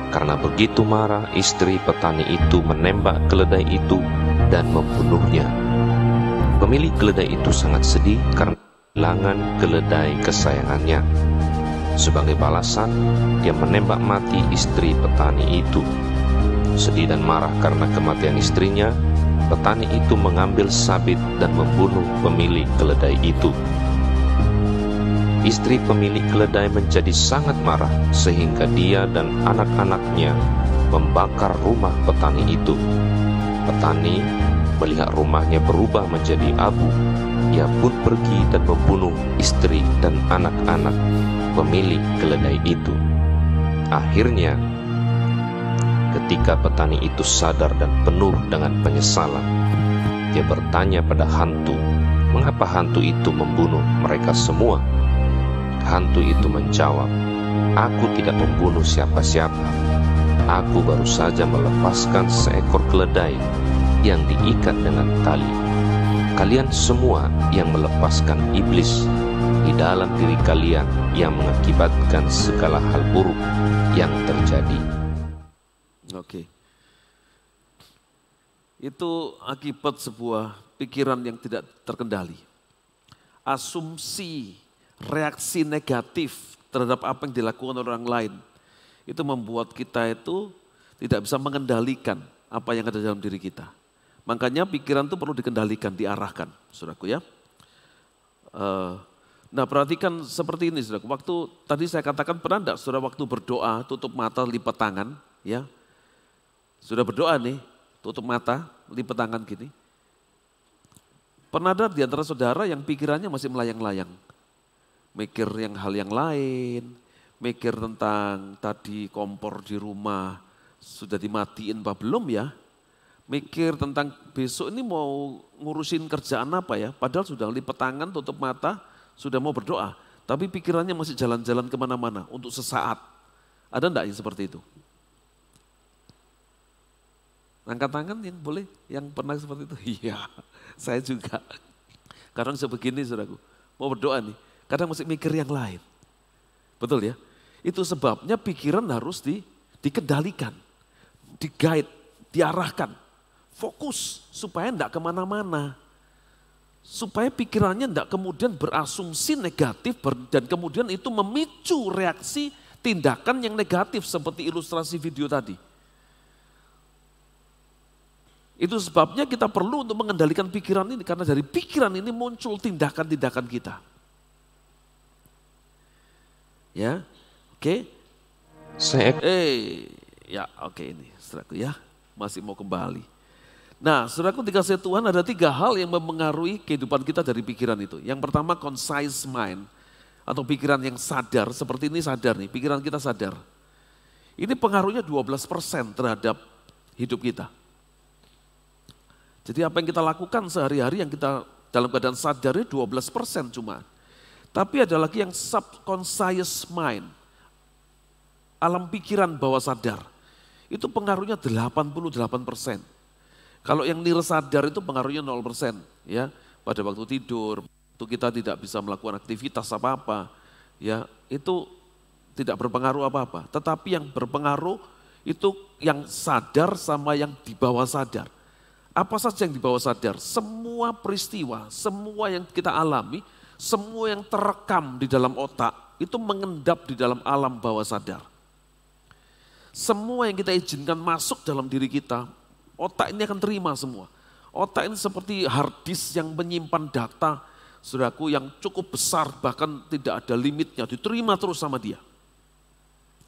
Karena begitu marah, istri petani itu menembak keledai itu dan membunuhnya. Pemilik keledai itu sangat sedih karena kehilangan keledai kesayangannya. Sebagai balasan, dia menembak mati istri petani itu. Sedih dan marah karena kematian istrinya, petani itu mengambil sabit dan membunuh pemilik keledai itu. Istri pemilik keledai menjadi sangat marah sehingga dia dan anak-anaknya membakar rumah petani itu. Petani melihat rumahnya berubah menjadi abu. Ia pun pergi dan membunuh istri dan anak-anak pemilik keledai itu. Akhirnya, ketika petani itu sadar dan penuh dengan penyesalan, dia bertanya pada hantu, mengapa hantu itu membunuh mereka semua? Hantu itu menjawab, aku tidak membunuh siapa-siapa. Aku baru saja melepaskan seekor keledai yang diikat dengan tali. Kalian semua yang melepaskan iblis di dalam diri kalian yang mengakibatkan segala hal buruk yang terjadi. Oke. Itu akibat sebuah pikiran yang tidak terkendali. Asumsi, reaksi negatif terhadap apa yang dilakukan orang lain. Itu membuat kita itu tidak bisa mengendalikan apa yang ada dalam diri kita. Makanya pikiran itu perlu dikendalikan, diarahkan, saudaraku ya. Nah perhatikan seperti ini saudaraku. Waktu tadi saya katakan pernah enggak saudara waktu berdoa tutup mata lipat tangan ya. Sudah berdoa nih tutup mata lipat tangan gini. Pernah ada di antara saudara yang pikirannya masih melayang-layang. Mikir hal yang lain, mikir tentang tadi kompor di rumah sudah dimatiin apa belum ya. Mikir tentang besok ini mau ngurusin kerjaan apa ya. Padahal sudah lipat tangan, tutup mata, sudah mau berdoa. Tapi pikirannya masih jalan-jalan kemana-mana untuk sesaat. Ada enggak yang seperti itu? Angkat tangan yang boleh, yang pernah seperti itu. Iya, saya juga. Kadang sebegini saudaraku, mau berdoa nih, kadang masih mikir yang lain. Betul ya? Itu sebabnya pikiran harus dikendalikan, di-guide, diarahkan. Fokus supaya enggak kemana-mana. Supaya pikirannya enggak kemudian berasumsi negatif dan kemudian itu memicu reaksi tindakan yang negatif seperti ilustrasi video tadi. Itu sebabnya kita perlu untuk mengendalikan pikiran ini, karena dari pikiran ini muncul tindakan-tindakan kita. Ya, oke. Ini saudaraku ya, masih mau kembali. Nah, saudaraku dikasih Tuhan ada 3 hal yang mempengaruhi kehidupan kita dari pikiran itu. Yang pertama conscious mind atau pikiran yang sadar, seperti ini sadar nih, pikiran kita sadar. Ini pengaruhnya 12% terhadap hidup kita. Jadi apa yang kita lakukan sehari-hari yang kita dalam keadaan sadarnya 12% cuma. Tapi ada lagi yang subconscious mind, alam pikiran bawah sadar. Itu pengaruhnya 88%. Kalau yang nirsadar itu pengaruhnya 0%. Ya, pada waktu tidur, itu kita tidak bisa melakukan aktivitas apa-apa. Ya, itu tidak berpengaruh apa-apa. Tetapi yang berpengaruh itu yang sadar sama yang di bawah sadar. Apa saja yang di bawah sadar? Semua peristiwa, semua yang kita alami, semua yang terekam di dalam otak, itu mengendap di dalam alam bawah sadar. Semua yang kita izinkan masuk dalam diri kita, otak ini akan terima semua. Otak ini seperti hard disk yang menyimpan data, saudaraku, yang cukup besar, bahkan tidak ada limitnya, diterima terus sama dia.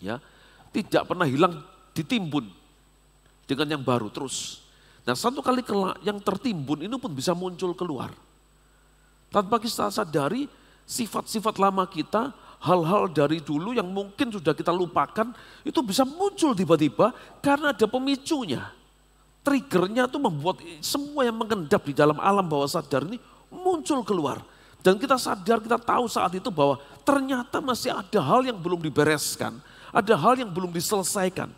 Ya, tidak pernah hilang, ditimbun dengan yang baru terus. Nah, satu kali yang tertimbun ini pun bisa muncul keluar. Tanpa kita sadari, sifat-sifat lama kita, hal-hal dari dulu yang mungkin sudah kita lupakan, itu bisa muncul tiba-tiba karena ada pemicunya. Triggernya itu membuat semua yang mengendap di dalam alam bawah sadar ini muncul keluar. Dan kita sadar, kita tahu saat itu bahwa ternyata masih ada hal yang belum dibereskan, ada hal yang belum diselesaikan.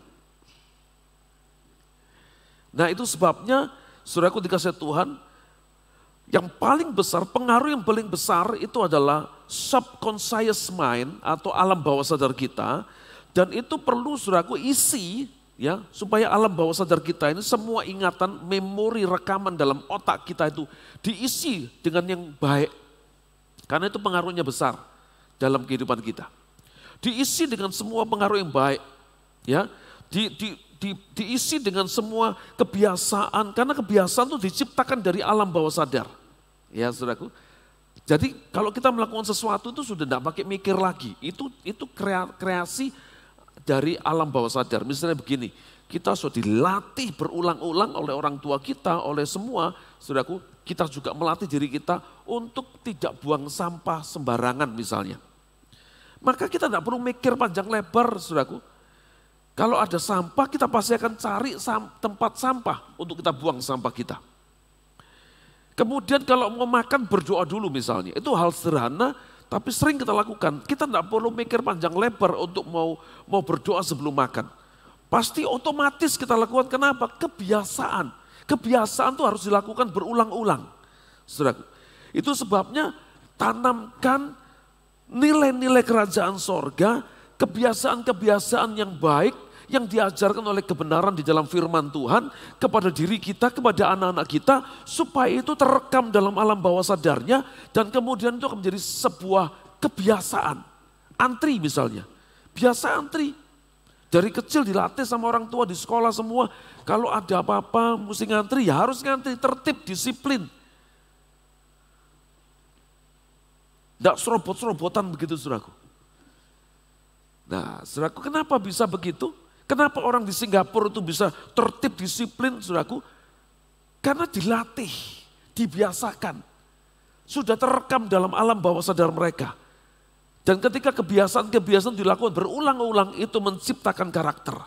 Nah, itu sebabnya, saudaraku dikasih Tuhan, yang paling besar, pengaruh yang paling besar itu adalah subconscious mind atau alam bawah sadar kita. Dan itu perlu saudaraku isi ya, supaya alam bawah sadar kita ini semua ingatan, memori, rekaman dalam otak kita itu diisi dengan yang baik. Karena itu pengaruhnya besar dalam kehidupan kita. Diisi dengan semua pengaruh yang baik. Ya, diisi dengan semua kebiasaan, karena kebiasaan itu diciptakan dari alam bawah sadar. Ya, saudaraku. Jadi kalau kita melakukan sesuatu itu sudah tidak pakai mikir lagi. Itu kreasi dari alam bawah sadar. Misalnya begini, kita sudah dilatih berulang-ulang oleh orang tua kita, oleh semua, saudaraku, kita juga melatih diri kita untuk tidak buang sampah sembarangan misalnya. Maka kita tidak perlu mikir panjang lebar, saudaraku. Kalau ada sampah, kita pasti akan cari tempat sampah untuk kita buang sampah kita. Kemudian kalau mau makan, berdoa dulu misalnya. Itu hal sederhana, tapi sering kita lakukan. Kita tidak perlu mikir panjang lebar untuk mau berdoa sebelum makan. Pasti otomatis kita lakukan. Kenapa? Kebiasaan. Kebiasaan itu harus dilakukan berulang-ulang. Saudaraku, itu sebabnya tanamkan nilai-nilai kerajaan sorga, kebiasaan-kebiasaan yang baik, yang diajarkan oleh kebenaran di dalam firman Tuhan kepada diri kita, kepada anak-anak kita, supaya itu terekam dalam alam bawah sadarnya, dan kemudian itu akan menjadi sebuah kebiasaan. Antri misalnya, biasa antri. Dari kecil dilatih sama orang tua di sekolah semua, kalau ada apa-apa mesti ngantri, ya harus ngantri, tertib, disiplin. Tidak serobot-serobotan begitu, saudaraku. Nah, saudaraku, kenapa bisa begitu? Kenapa orang di Singapura itu bisa tertib, disiplin, saudaraku? Karena dilatih, dibiasakan. Sudah terekam dalam alam bawah sadar mereka. Dan ketika kebiasaan-kebiasaan dilakukan berulang-ulang, itu menciptakan karakter.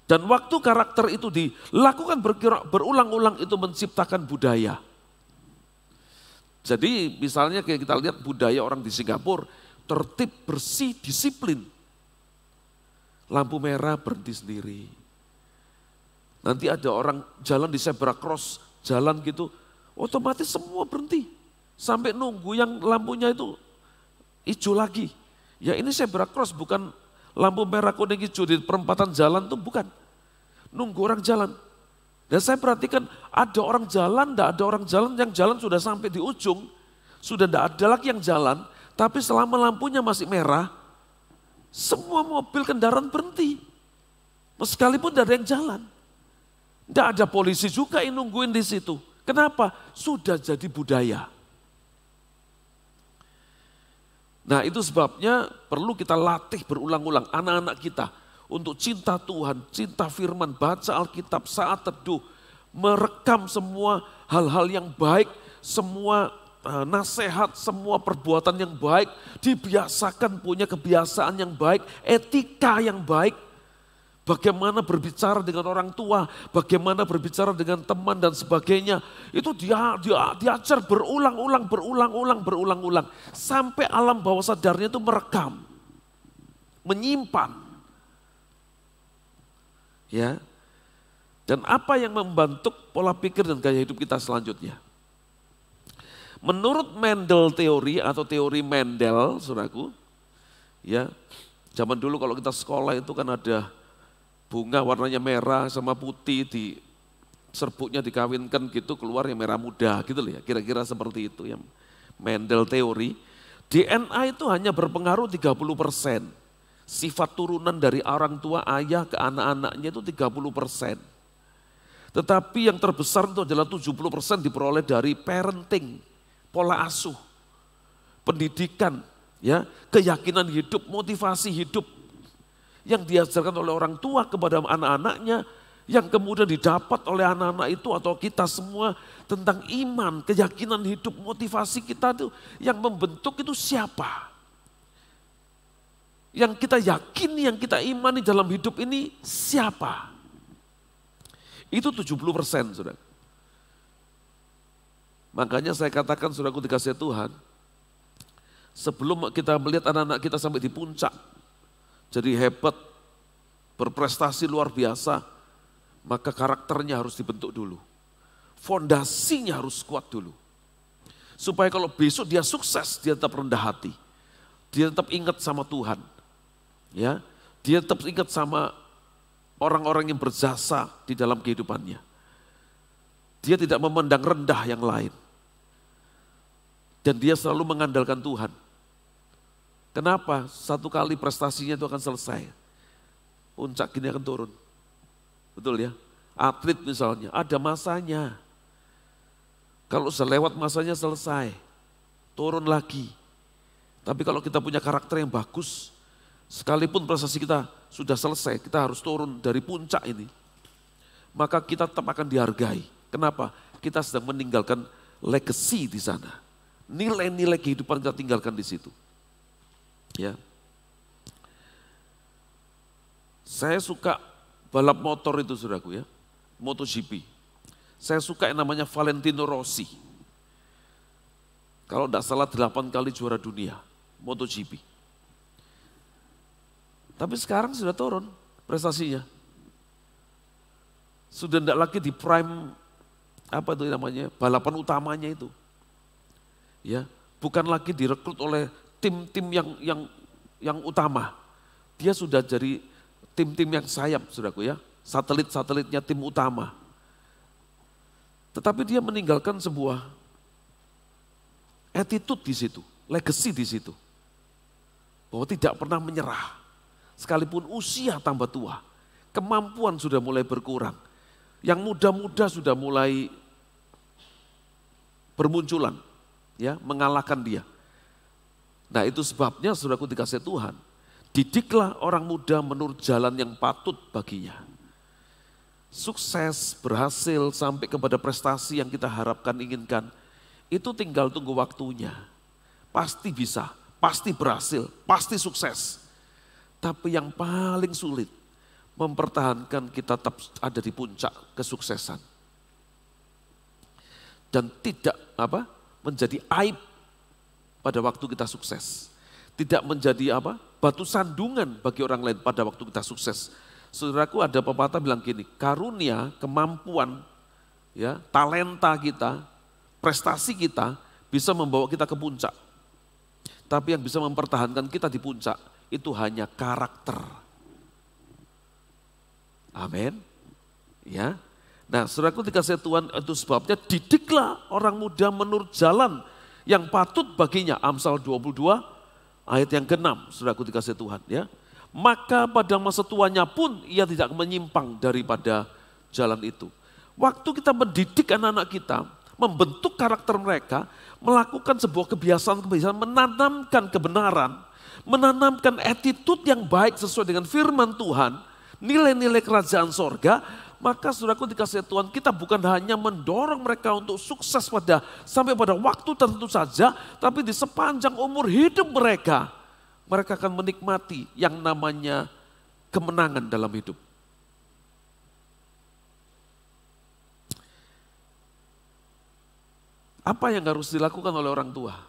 Dan waktu karakter itu dilakukan berulang-ulang, itu menciptakan budaya. Jadi misalnya kayak kita lihat budaya orang di Singapura, tertib, bersih, disiplin. Lampu merah berhenti sendiri. Nanti ada orang jalan di zebra cross, jalan gitu, otomatis semua berhenti. Sampai nunggu yang lampunya itu hijau lagi. Ya ini zebra cross, bukan lampu merah kuning hijau di perempatan jalan tuh, bukan. Nunggu orang jalan. Dan saya perhatikan ada orang jalan, tidak ada orang jalan, yang jalan sudah sampai di ujung. Sudah tidak ada lagi yang jalan, tapi selama lampunya masih merah, semua mobil kendaraan berhenti. Sekalipun tidak ada yang jalan. Tidak ada polisi juga yang nungguin di situ. Kenapa? Sudah jadi budaya. Nah itu sebabnya perlu kita latih berulang-ulang anak-anak kita untuk cinta Tuhan, cinta firman, baca Alkitab, saat teduh, merekam semua hal-hal yang baik, semua nasihat, semua perbuatan yang baik, dibiasakan punya kebiasaan yang baik, etika yang baik, bagaimana berbicara dengan orang tua, bagaimana berbicara dengan teman dan sebagainya. Itu diajar berulang-ulang, sampai alam bawah sadarnya itu merekam, menyimpan. Ya. Dan apa yang membentuk pola pikir dan gaya hidup kita selanjutnya? Menurut Mendel teori atau teori Mendel, saudaraku, ya, zaman dulu kalau kita sekolah itu kan ada bunga warnanya merah sama putih, di serbuknya dikawinkan gitu, keluar yang merah muda gitu loh ya, kira-kira seperti itu yang Mendel teori. DNA itu hanya berpengaruh 30%. Sifat turunan dari orang tua ayah ke anak-anaknya itu 30%. Tetapi yang terbesar itu adalah 70% diperoleh dari parenting, pola asuh, pendidikan, ya, keyakinan hidup, motivasi hidup yang diajarkan oleh orang tua kepada anak-anaknya, yang kemudian didapat oleh anak-anak itu atau kita semua tentang iman, keyakinan hidup, motivasi kita itu yang membentuk itu siapa? Yang kita yakini, yang kita imani dalam hidup ini siapa? Itu 70%, saudara. Makanya saya katakan, saudaraku dikasih Tuhan, sebelum kita melihat anak-anak kita sampai di puncak, jadi hebat, berprestasi luar biasa, maka karakternya harus dibentuk dulu. Fondasinya harus kuat dulu. Supaya kalau besok dia sukses, dia tetap rendah hati. Dia tetap ingat sama Tuhan. Ya, dia tetap ingat sama orang-orang yang berjasa di dalam kehidupannya. Dia tidak memandang rendah yang lain. Dan dia selalu mengandalkan Tuhan. Kenapa? Satu kali prestasinya itu akan selesai. Puncak gini akan turun. Betul ya? Atlet misalnya, ada masanya. Kalau sudah lewat masanya selesai, turun lagi. Tapi kalau kita punya karakter yang bagus, sekalipun prestasi kita sudah selesai, kita harus turun dari puncak ini. Maka kita tetap akan dihargai. Kenapa? Kita sedang meninggalkan legacy di sana. Nilai-nilai kehidupan kita tinggalkan di situ. Ya. Saya suka balap motor itu, saudaraku ya. MotoGP. Saya suka yang namanya Valentino Rossi. Kalau tidak salah 8 kali juara dunia MotoGP. Tapi sekarang sudah turun prestasinya. Sudah tidak lagi di prime, apa itu namanya, balapan utamanya itu. Ya, bukan lagi direkrut oleh tim-tim yang utama. Dia sudah jadi tim-tim yang sayap, saudaraku ya. Satelit-satelitnya tim utama. Tetapi dia meninggalkan sebuah attitude di situ, legacy di situ. Bahwa tidak pernah menyerah. Sekalipun usia tambah tua, kemampuan sudah mulai berkurang. Yang muda-muda sudah mulai bermunculan, ya, mengalahkan dia. Nah itu sebabnya, saudaraku dikasih Tuhan, didiklah orang muda menurut jalan yang patut baginya. Sukses, berhasil, sampai kepada prestasi yang kita harapkan, inginkan, itu tinggal tunggu waktunya. Pasti bisa, pasti berhasil, pasti sukses. Tapi yang paling sulit, mempertahankan kita tetap ada di puncak kesuksesan. Dan tidak menjadi aib pada waktu kita sukses. Tidak menjadi batu sandungan bagi orang lain pada waktu kita sukses. Saudaraku, ada pepatah bilang gini, karunia, kemampuan, ya, talenta kita, prestasi kita bisa membawa kita ke puncak. Tapi yang bisa mempertahankan kita di puncak itu hanya karakter. Amin. Ya. Nah, saudaraku dikasih Tuhan, itu sebabnya didiklah orang muda menurut jalan yang patut baginya. Amsal 22 ayat yang ke-6, saudaraku dikasih Tuhan ya. Maka pada masa tuanya pun ia tidak menyimpang daripada jalan itu. Waktu kita mendidik anak-anak kita, membentuk karakter mereka, melakukan sebuah kebiasaan-kebiasaan, menanamkan kebenaran, menanamkan attitude yang baik sesuai dengan firman Tuhan, nilai-nilai kerajaan sorga, maka saudaraku dikasih Tuhan, kita bukan hanya mendorong mereka untuk sukses sampai pada waktu tertentu saja, tapi di sepanjang umur hidup mereka akan menikmati yang namanya kemenangan dalam hidup. Apa yang harus dilakukan oleh orang tua?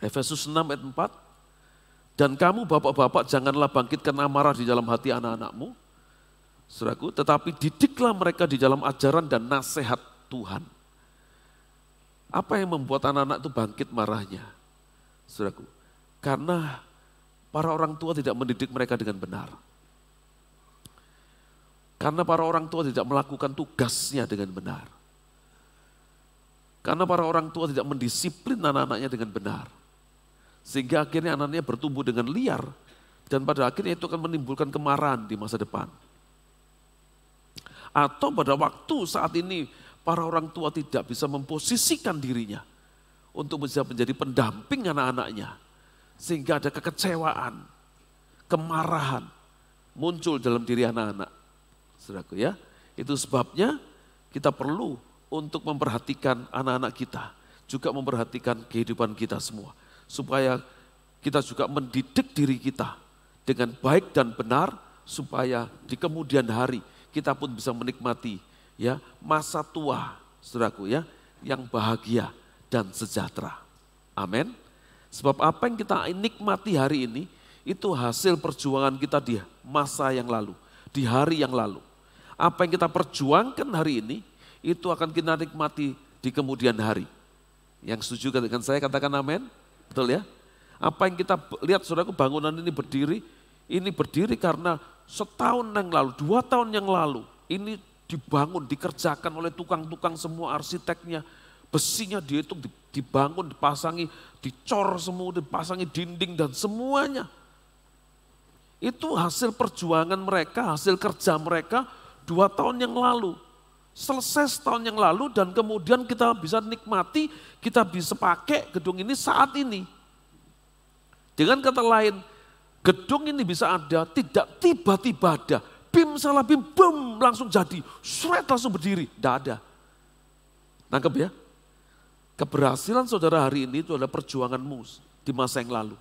Efesus 6 ayat 4, dan kamu bapak-bapak janganlah bangkitkan amarah di dalam hati anak-anakmu, saudaraku, tetapi didiklah mereka di dalam ajaran dan nasihat Tuhan. Apa yang membuat anak-anak itu bangkit marahnya? Saudaraku, karena para orang tua tidak mendidik mereka dengan benar. Karena para orang tua tidak melakukan tugasnya dengan benar. Karena para orang tua tidak mendisiplin anak-anaknya dengan benar. Sehingga akhirnya anak-anaknya bertumbuh dengan liar. Dan pada akhirnya itu akan menimbulkan kemarahan di masa depan. Atau pada waktu saat ini para orang tua tidak bisa memposisikan dirinya untuk bisa menjadi pendamping anak-anaknya. Sehingga ada kekecewaan, kemarahan muncul dalam diri anak-anak. Saudaraku ya, itu sebabnya kita perlu untuk memperhatikan anak-anak kita, juga memperhatikan kehidupan kita semua. Supaya kita juga mendidik diri kita dengan baik dan benar, supaya di kemudian hari kita pun bisa menikmati ya masa tua, saudaraku ya, yang bahagia dan sejahtera. Amin. Sebab apa yang kita nikmati hari ini, itu hasil perjuangan kita di masa yang lalu, di hari yang lalu. Apa yang kita perjuangkan hari ini, itu akan kita nikmati di kemudian hari. Yang setuju dengan saya katakan amin, betul ya? Apa yang kita lihat saudaraku, bangunan ini berdiri karena setahun yang lalu, 2 tahun yang lalu, ini dibangun, dikerjakan oleh tukang-tukang semua, arsiteknya, besinya dihitung, dibangun, dipasangi, dicor semua, dipasangi dinding dan semuanya. Itu hasil perjuangan mereka, hasil kerja mereka 2 tahun yang lalu. Selesai setahun yang lalu dan kemudian kita bisa nikmati, kita bisa pakai gedung ini saat ini. Dengan kata lain, gedung ini bisa ada, tidak tiba-tiba ada. Bim salah bim, boom, langsung jadi. Shred langsung berdiri, tidak ada. Nangkep ya? Keberhasilan saudara hari ini itu adalah perjuanganmu di masa yang lalu.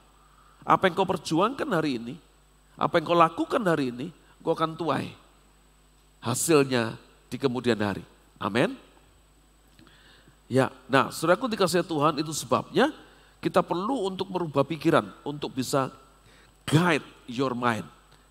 Apa yang kau perjuangkan hari ini, apa yang kau lakukan hari ini, kau akan tuai hasilnya di kemudian hari. Amin. Ya, nah saudaraku dikasih Tuhan, itu sebabnya kita perlu untuk merubah pikiran, untuk bisa guide your mind.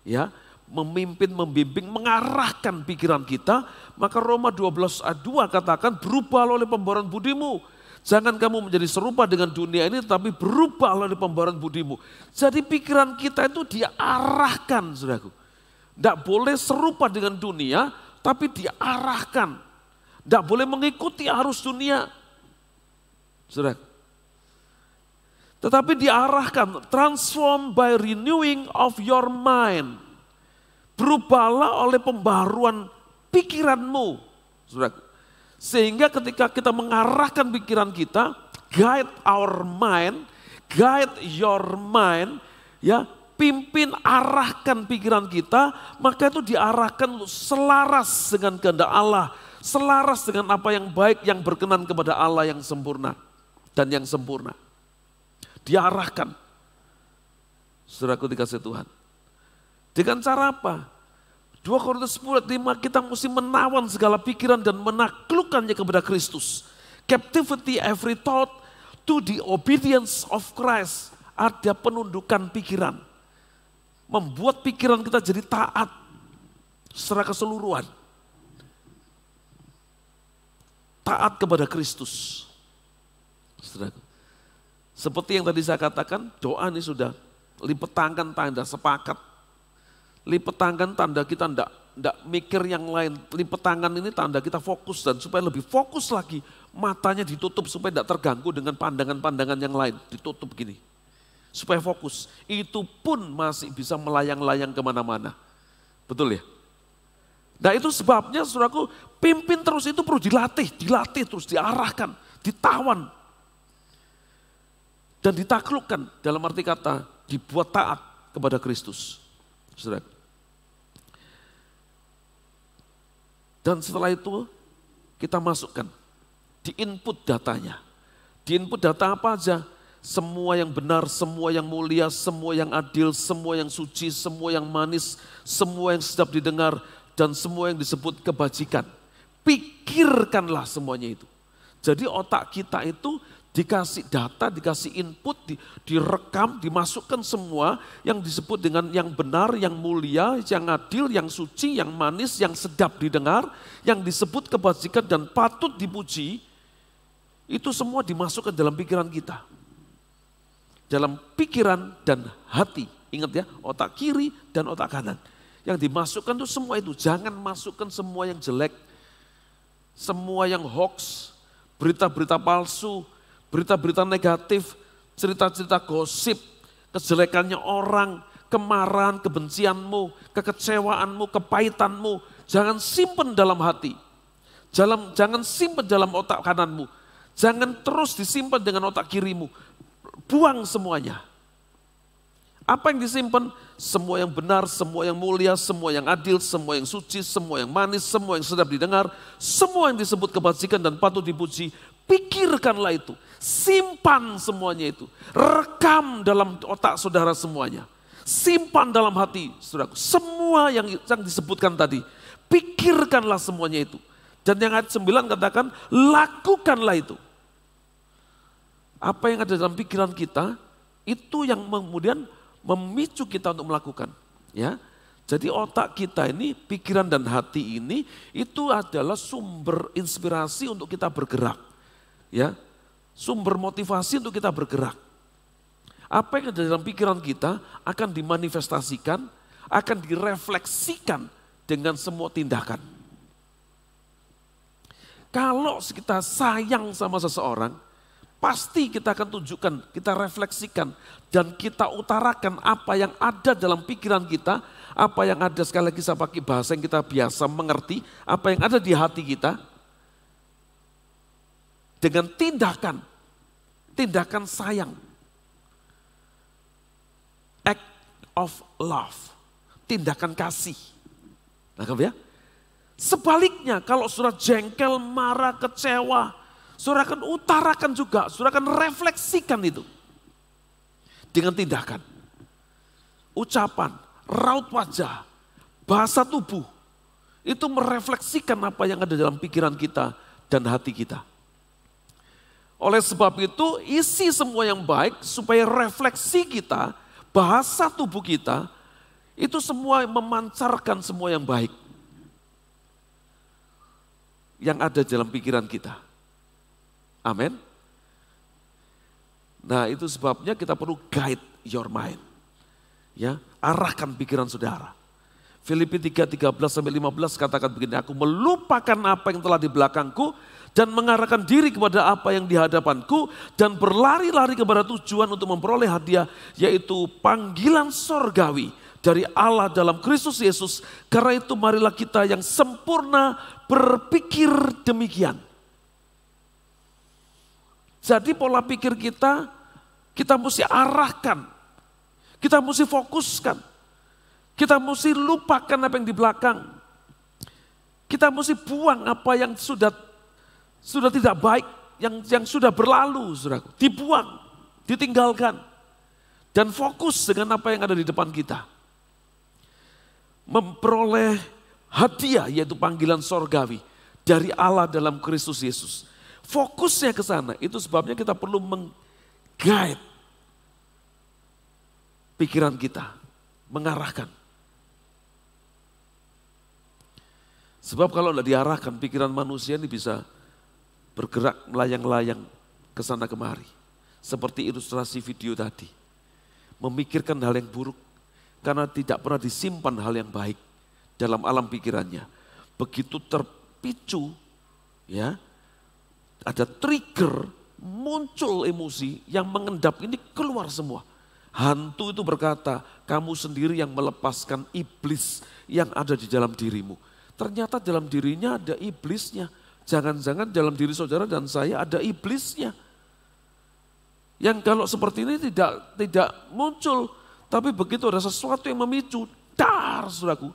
Ya, memimpin, membimbing, mengarahkan pikiran kita. Maka Roma 12 ayat 2 katakan, berubahlah oleh pembaharuan budimu. Jangan kamu menjadi serupa dengan dunia ini, tetapi berubahlah oleh pembaharuan budimu. Jadi pikiran kita itu diarahkan, saudaraku. Tidak boleh serupa dengan dunia, tapi diarahkan. Tidak boleh mengikuti arus dunia. Saudara. Tetapi diarahkan, transform by renewing of your mind. Berubahlah oleh pembaharuan pikiranmu. Saudara. Sehingga ketika kita mengarahkan pikiran kita, guide our mind, guide your mind, ya, pimpin, arahkan pikiran kita, maka itu diarahkan selaras dengan kehendak Allah, selaras dengan apa yang baik, yang berkenan kepada Allah yang sempurna dan yang sempurna. Diarahkan, saudaraku dikasih Tuhan. Dengan cara apa? 2 Korintus 10 ayat 5, kita mesti menawan segala pikiran dan menaklukkannya kepada Kristus. Captivity every thought to the obedience of Christ. Ada penundukan pikiran. Membuat pikiran kita jadi taat secara keseluruhan. Taat kepada Kristus. Seperti yang tadi saya katakan, doa ini sudah lipat tangan tanda sepakat. Lipat tangan tanda kita enggak mikir yang lain. Lipat tangan ini tanda kita fokus, dan supaya lebih fokus lagi, matanya ditutup supaya tidak terganggu dengan pandangan-pandangan yang lain. Ditutup gini. Supaya fokus, itu pun masih bisa melayang-layang kemana-mana. Betul ya? Nah itu sebabnya saudaraku, pimpin terus itu perlu dilatih terus, diarahkan, ditawan. Dan ditaklukkan, dalam arti kata dibuat taat kepada Kristus. Saudara. Dan setelah itu kita masukkan di input datanya. Di input data apa aja? Semua yang benar, semua yang mulia, semua yang adil, semua yang suci, semua yang manis, semua yang sedap didengar, dan semua yang disebut kebajikan. Pikirkanlah semuanya itu. Jadi otak kita itu dikasih data, dikasih input, direkam, dimasukkan semua yang disebut dengan yang benar, yang mulia, yang adil, yang suci, yang manis, yang sedap didengar, yang disebut kebajikan dan patut dipuji, itu semua dimasukkan dalam pikiran kita. Dalam pikiran dan hati, ingat ya, otak kiri dan otak kanan. Yang dimasukkan itu semua itu, jangan masukkan semua yang jelek, semua yang hoax, berita-berita palsu, berita-berita negatif, cerita-cerita gosip, kejelekannya orang, kemarahan, kebencianmu, kekecewaanmu, kepahitanmu, jangan simpen dalam hati. Jangan simpen dalam otak kananmu. Jangan terus disimpan dengan otak kirimu. Buang semuanya. Apa yang disimpan? Semua yang benar, semua yang mulia, semua yang adil, semua yang suci, semua yang manis, semua yang sedap didengar, semua yang disebut kebajikan dan patut dipuji. Pikirkanlah itu, simpan semuanya itu, rekam dalam otak saudara semuanya, simpan dalam hati saudaraku, semua yang disebutkan tadi, pikirkanlah semuanya itu. Dan yang ayat 9 katakan, lakukanlah itu. Apa yang ada dalam pikiran kita, itu yang kemudian memicu kita untuk melakukan. Ya, jadi otak kita ini, pikiran dan hati ini, itu adalah sumber inspirasi untuk kita bergerak. Ya, sumber motivasi untuk kita bergerak. Apa yang ada dalam pikiran kita akan dimanifestasikan, akan direfleksikan dengan semua tindakan. Kalau kita sayang sama seseorang, pasti kita akan tunjukkan, kita refleksikan, dan kita utarakan apa yang ada dalam pikiran kita, apa yang ada, sekali lagi saya pakai bahasa yang kita biasa mengerti, apa yang ada di hati kita, dengan tindakan sayang. Act of love, tindakan kasih. Nangkep ya? Sebaliknya kalau saudara jengkel, marah, kecewa, saudara akan utarakan juga, saudara akan refleksikan itu. Dengan tindakan, ucapan, raut wajah, bahasa tubuh, itu merefleksikan apa yang ada dalam pikiran kita dan hati kita. Oleh sebab itu, isi semua yang baik supaya refleksi kita, bahasa tubuh kita, itu semua memancarkan semua yang baik. Yang ada dalam pikiran kita. Amin. Nah itu sebabnya kita perlu guide your mind. Ya, arahkan pikiran saudara. Filipi 3:13-15 katakan begini, aku melupakan apa yang telah di belakangku dan mengarahkan diri kepada apa yang di hadapanku dan berlari-lari kepada tujuan untuk memperoleh hadiah, yaitu panggilan sorgawi dari Allah dalam Kristus Yesus. Karena itu marilah kita yang sempurna berpikir demikian. Jadi pola pikir kita mesti arahkan, kita mesti fokuskan. Kita mesti lupakan apa yang di belakang. Kita mesti buang apa yang sudah tidak baik, yang sudah berlalu, saudaraku. Dibuang, ditinggalkan. Dan fokus dengan apa yang ada di depan kita. Memperoleh hadiah, yaitu panggilan sorgawi dari Allah dalam Kristus Yesus. Fokusnya ke sana, itu sebabnya kita perlu meng-guide pikiran kita, mengarahkan. Sebab kalau tidak diarahkan, pikiran manusia ini bisa bergerak melayang-layang ke sana kemari. Seperti ilustrasi video tadi. Memikirkan hal yang buruk karena tidak pernah disimpan hal yang baik dalam alam pikirannya. Begitu terpicu, ya, ada trigger, muncul emosi yang mengendap, ini keluar semua. Hantu itu berkata, kamu sendiri yang melepaskan iblis yang ada di dalam dirimu. ternyata dalam dirinya ada iblisnya. Jangan-jangan dalam diri saudara dan saya ada iblisnya. Yang kalau seperti ini tidak muncul, tapi begitu ada sesuatu yang memicu, dar saudaraku,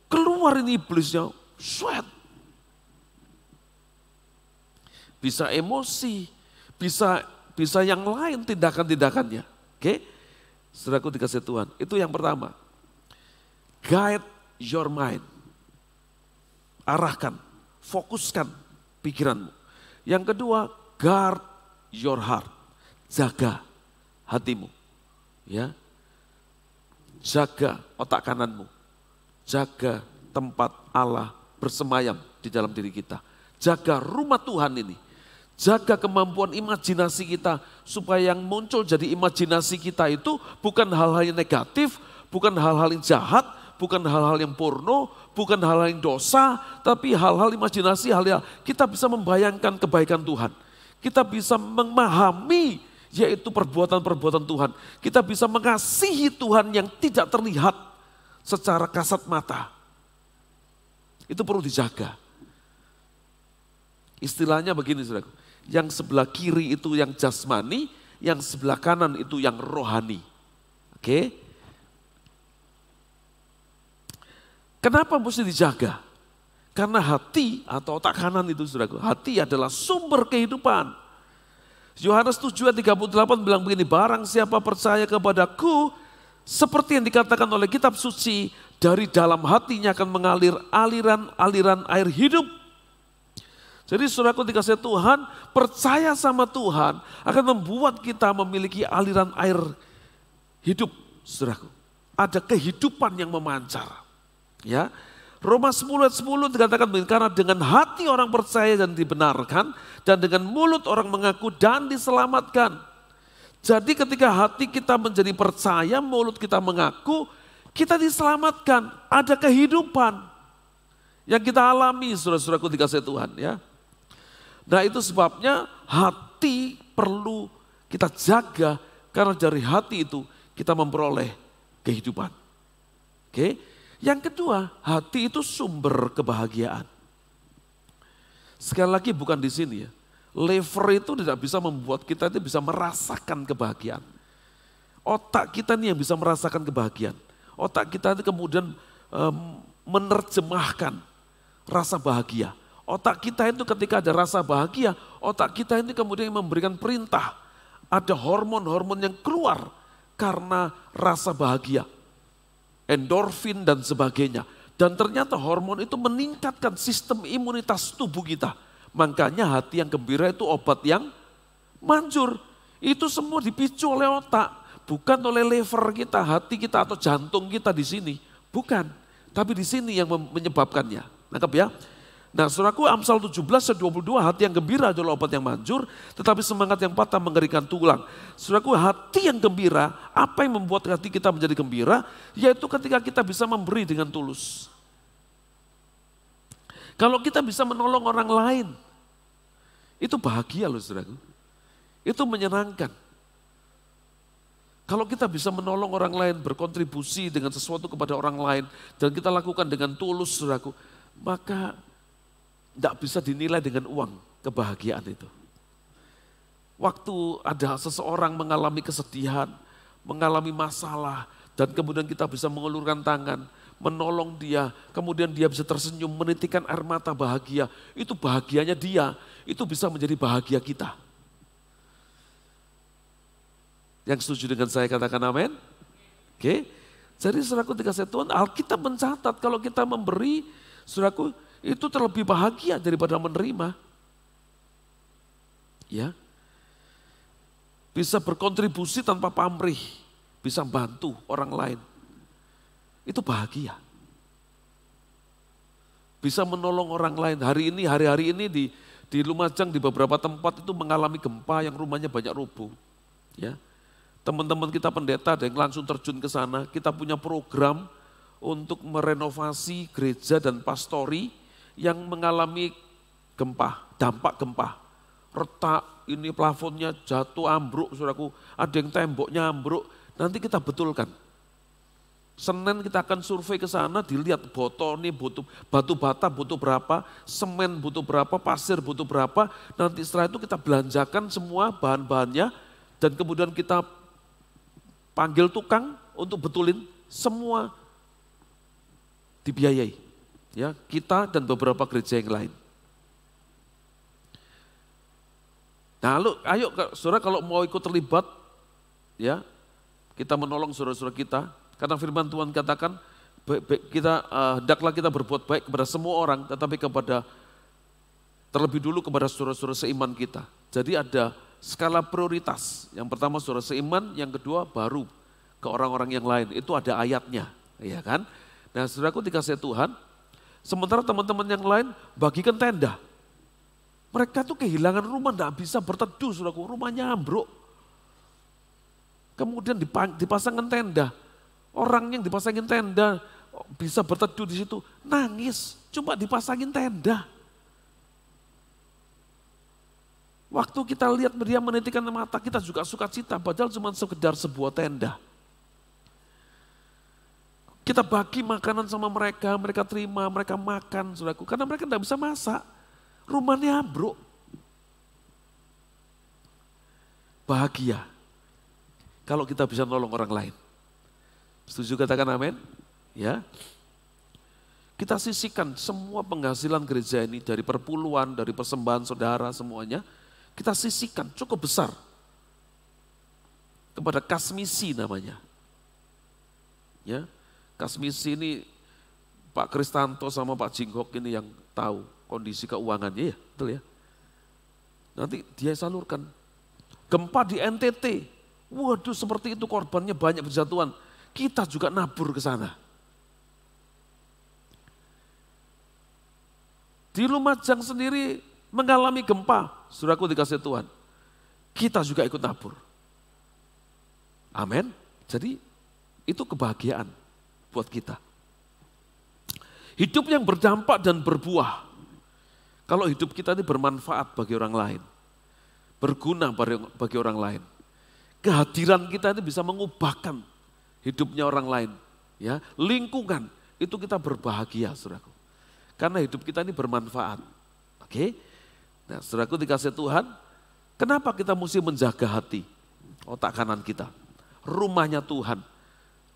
keluar ini iblisnya, sweat. Bisa emosi, bisa yang lain tindakan-tindakannya. Oke, saudaraku dikasih Tuhan. Itu yang pertama. Guide your mind. Arahkan, fokuskan pikiranmu. Yang kedua, guard your heart. Jaga hatimu. Ya. Jaga otak kananmu. Jaga tempat Allah bersemayam di dalam diri kita. Jaga rumah Tuhan ini. Jaga kemampuan imajinasi kita supaya yang muncul jadi imajinasi kita itu bukan hal-hal yang negatif, bukan hal-hal yang jahat, bukan hal-hal yang porno, bukan hal-hal yang dosa, tapi hal-hal imajinasi, hal-hal kita bisa membayangkan kebaikan Tuhan. Kita bisa memahami yaitu perbuatan-perbuatan Tuhan. Kita bisa mengasihi Tuhan yang tidak terlihat secara kasat mata. Itu perlu dijaga. Istilahnya begini saudaraku, yang sebelah kiri itu yang jasmani, yang sebelah kanan itu yang rohani. Oke? Kenapa mesti dijaga? Karena hati atau otak kanan itu saudaraku, hati adalah sumber kehidupan. Yohanes 7:38 bilang begini, barang siapa percaya kepadaku, seperti yang dikatakan oleh kitab suci, dari dalam hatinya akan mengalir aliran-aliran air hidup. Jadi saudaraku dikasih Tuhan, percaya sama Tuhan akan membuat kita memiliki aliran air hidup, saudaraku. Ada kehidupan yang memancar. Ya, Roma 10:10 dikatakan begini, karena dengan hati orang percaya dan dibenarkan, dan dengan mulut orang mengaku dan diselamatkan. Jadi ketika hati kita menjadi percaya, mulut kita mengaku, kita diselamatkan, ada kehidupan yang kita alami, saudara-saudaraku dikasih Tuhan ya. Nah itu sebabnya hati perlu kita jaga, karena dari hati itu kita memperoleh kehidupan. Oke. Yang kedua, hati itu sumber kebahagiaan. Sekali lagi bukan di sini ya. Lever itu tidak bisa membuat kita itu bisa merasakan kebahagiaan. Otak kita nih yang bisa merasakan kebahagiaan. Otak kita itu kemudian menerjemahkan rasa bahagia. Otak kita itu ketika ada rasa bahagia, otak kita ini kemudian memberikan perintah. Ada hormon-hormon yang keluar karena rasa bahagia. Endorfin dan sebagainya. Dan ternyata hormon itu meningkatkan sistem imunitas tubuh kita. Makanya hati yang gembira itu obat yang manjur. Itu semua dipicu oleh otak. Bukan oleh lever kita, hati kita atau jantung kita di sini. Bukan. Tapi di sini yang menyebabkannya. Nangkep ya? Nah saudaraku, Amsal 17:22, hati yang gembira adalah obat yang manjur, tetapi semangat yang patah mengerikan tulang. Saudaraku, hati yang gembira, apa yang membuat hati kita menjadi gembira? Yaitu ketika kita bisa memberi dengan tulus. Kalau kita bisa menolong orang lain, itu bahagia loh saudaraku. Itu menyenangkan. Kalau kita bisa menolong orang lain, berkontribusi dengan sesuatu kepada orang lain, dan kita lakukan dengan tulus saudaraku, maka tidak bisa dinilai dengan uang kebahagiaan itu. Waktu ada seseorang mengalami kesedihan, mengalami masalah, dan kemudian kita bisa mengulurkan tangan, menolong dia, kemudian dia bisa tersenyum, menitikkan air mata bahagia, itu bahagianya dia, itu bisa menjadi bahagia kita. Yang setuju dengan saya katakan amin? Oke. Jadi saudaraku dikasih Tuhan, Alkitab mencatat kalau kita memberi, saudaraku, itu terlebih bahagia daripada menerima. Ya. Bisa berkontribusi tanpa pamrih, bisa bantu orang lain. Itu bahagia. Bisa menolong orang lain. Hari-hari ini di Lumajang di beberapa tempat itu mengalami gempa yang rumahnya banyak rubuh. Ya. Teman-teman kita pendeta ada yang langsung terjun ke sana. Kita punya program untuk merenovasi gereja dan pastori yang mengalami gempa, dampak gempa. Retak, ini plafonnya jatuh ambruk, saudaraku. Ada yang temboknya ambruk, nanti kita betulkan. Senin kita akan survei ke sana, dilihat botolnya butuh batu bata butuh berapa, semen butuh berapa, pasir butuh berapa. Nanti setelah itu kita belanjakan semua bahan-bahannya dan kemudian kita panggil tukang untuk betulin, semua dibiayai. Ya, kita dan beberapa gereja yang lain. Nah, ayo saudara kalau mau ikut terlibat, ya kita menolong saudara-saudara kita. Karena firman Tuhan katakan, hendaklah kita berbuat baik kepada semua orang, tetapi terlebih dulu kepada saudara-saudara seiman kita. Jadi ada skala prioritas. Yang pertama saudara seiman, yang kedua baru ke orang-orang yang lain. Itu ada ayatnya, ya kan? Nah, saudaraku dikasih Tuhan, sementara teman-teman yang lain bagikan tenda. Mereka tuh kehilangan rumah, tidak bisa berteduh, saudaraku, rumahnya ambruk. Kemudian dipasangkan tenda. Orang yang dipasangin tenda bisa berteduh di situ, nangis, cuma dipasangin tenda. Waktu kita lihat dia menitikan mata, kita juga sukacita, padahal cuma sekedar sebuah tenda. Kita bagi makanan sama mereka, mereka terima, mereka makan, saudaraku, karena mereka tidak bisa masak, rumahnya ambruk. Bahagia kalau kita bisa nolong orang lain. Setuju katakan amin? Ya. Kita sisihkan semua penghasilan gereja ini dari perpuluhan, dari persembahan saudara semuanya. Kita sisihkan cukup besar kepada kas misi namanya. Ya. Kas misi ini Pak Kristanto sama Pak Jinghok ini yang tahu kondisi keuangannya, ya, betul ya. Nanti dia salurkan. Gempa di NTT, waduh seperti itu korbannya banyak berjatuhan. Kita juga nabur ke sana. Di Lumajang sendiri mengalami gempa, saudaraku dikasih Tuhan. Kita juga ikut nabur. Amin. Jadi itu kebahagiaan buat kita. Hidup yang berdampak dan berbuah. Kalau hidup kita ini bermanfaat bagi orang lain. Berguna bagi orang lain. Kehadiran kita ini bisa mengubahkan hidupnya orang lain, ya, lingkungan itu kita berbahagia, saudaraku. Karena hidup kita ini bermanfaat. Oke? Nah, saudaraku dikasih Tuhan, kenapa kita mesti menjaga hati, otak kanan kita? Rumahnya Tuhan,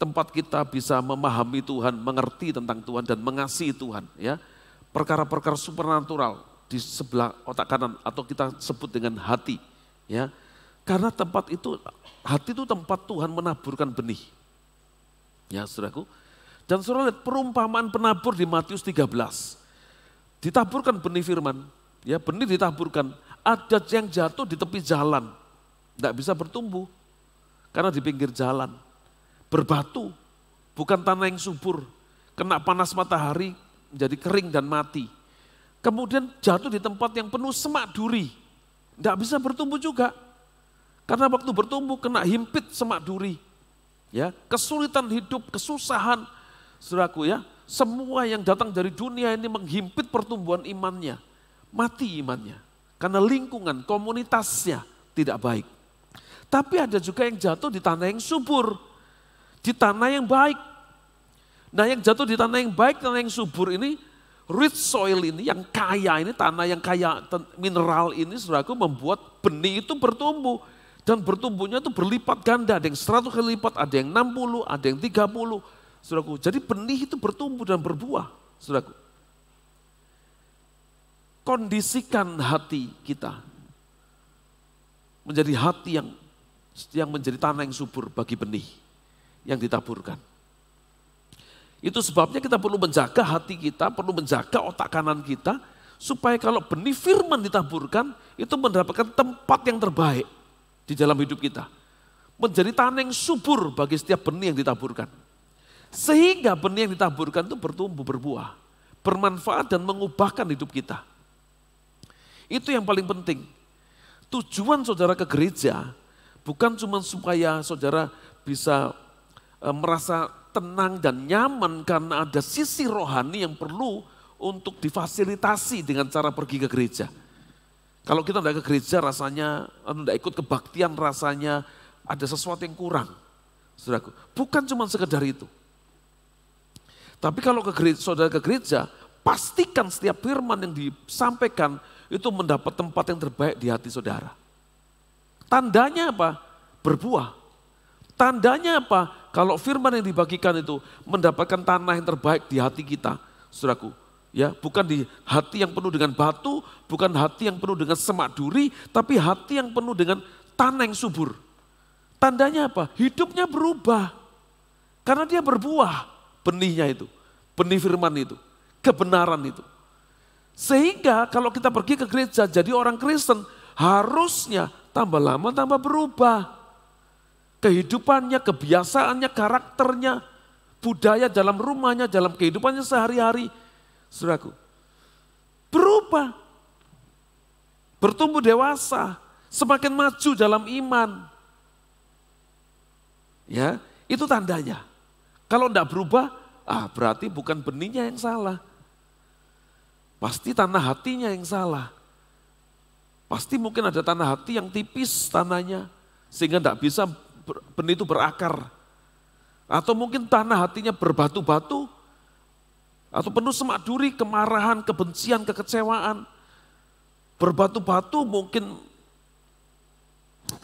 tempat kita bisa memahami Tuhan, mengerti tentang Tuhan dan mengasihi Tuhan, ya. Perkara-perkara supernatural di sebelah otak kanan atau kita sebut dengan hati, ya. Karena tempat itu, hati itu tempat Tuhan menaburkan benih. Ya, saudaraku. Dan saudara lihat perumpamaan penabur di Matius 13. Ditaburkan benih firman, ya, benih ditaburkan. Ada yang jatuh di tepi jalan, tidak bisa bertumbuh karena di pinggir jalan. Berbatu, bukan tanah yang subur, kena panas matahari menjadi kering dan mati. Kemudian jatuh di tempat yang penuh semak duri, tidak bisa bertumbuh juga. Karena waktu bertumbuh kena himpit semak duri. Ya, kesulitan hidup, kesusahan, saudaraku, ya, semua yang datang dari dunia ini menghimpit pertumbuhan imannya, mati imannya, karena lingkungan, komunitasnya tidak baik. Tapi ada juga yang jatuh di tanah yang subur, di tanah yang baik. Nah, yang jatuh di tanah yang baik, tanah yang subur ini, rich soil ini, yang kaya ini, tanah yang kaya mineral ini, saudaraku, membuat benih itu bertumbuh. Dan bertumbuhnya itu berlipat ganda, ada yang 100 kali lipat, ada yang 60, ada yang 30. Saudaraku, jadi benih itu bertumbuh dan berbuah, saudaraku. Kondisikan hati kita menjadi hati yang menjadi tanah yang subur bagi benih yang ditaburkan. Itu sebabnya kita perlu menjaga hati kita, perlu menjaga otak kanan kita, supaya kalau benih firman ditaburkan, itu mendapatkan tempat yang terbaik di dalam hidup kita. Menjadi tanah yang subur bagi setiap benih yang ditaburkan. Sehingga benih yang ditaburkan itu bertumbuh, berbuah, bermanfaat dan mengubahkan hidup kita. Itu yang paling penting. Tujuan saudara ke gereja bukan cuma supaya saudara bisa merasa tenang dan nyaman karena ada sisi rohani yang perlu untuk difasilitasi dengan cara pergi ke gereja. Kalau kita tidak ke gereja rasanya, tidak ikut kebaktian rasanya ada sesuatu yang kurang. Saudaraku, bukan cuma sekedar itu. Tapi kalau saudara ke gereja, pastikan setiap firman yang disampaikan itu mendapat tempat yang terbaik di hati saudara. Tandanya apa? Berbuah. Tandanya apa? Kalau firman yang dibagikan itu mendapatkan tanah yang terbaik di hati kita, saudaraku. Ya, bukan di hati yang penuh dengan batu, bukan hati yang penuh dengan semak duri, tapi hati yang penuh dengan tanah yang subur. Tandanya apa? Hidupnya berubah. Karena dia berbuah, benihnya itu, benih firman itu, kebenaran itu. Sehingga kalau kita pergi ke gereja jadi orang Kristen, harusnya tambah lama tambah berubah. Kehidupannya, kebiasaannya, karakternya, budaya dalam rumahnya, dalam kehidupannya sehari-hari. Saudaraku, berubah, bertumbuh dewasa, semakin maju dalam iman. Ya, itu tandanya. Kalau tidak berubah, berarti bukan benihnya yang salah. Pasti tanah hatinya yang salah. Pasti mungkin ada tanah hati yang tipis tanahnya, sehingga tidak bisa benih itu berakar. Atau mungkin tanah hatinya berbatu-batu, atau penuh semak duri, kemarahan, kebencian, kekecewaan. Berbatu-batu mungkin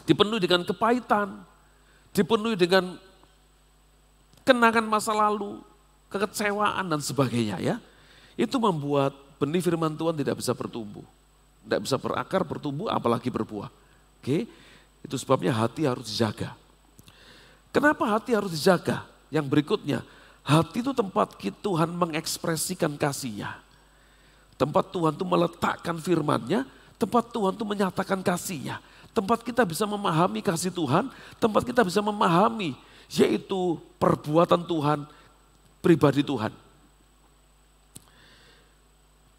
dipenuhi dengan kepahitan, dipenuhi dengan kenangan masa lalu, kekecewaan dan sebagainya ya. Itu membuat benih firman Tuhan tidak bisa bertumbuh. Tidak bisa berakar, bertumbuh, apalagi berbuah. Oke, itu sebabnya hati harus dijaga. Kenapa hati harus dijaga? Yang berikutnya, hati itu tempat Tuhan mengekspresikan kasih-Nya. Tempat Tuhan itu meletakkan firman-Nya, tempat Tuhan itu menyatakan kasih-Nya. Tempat kita bisa memahami kasih Tuhan, tempat kita bisa memahami yaitu perbuatan Tuhan, pribadi Tuhan.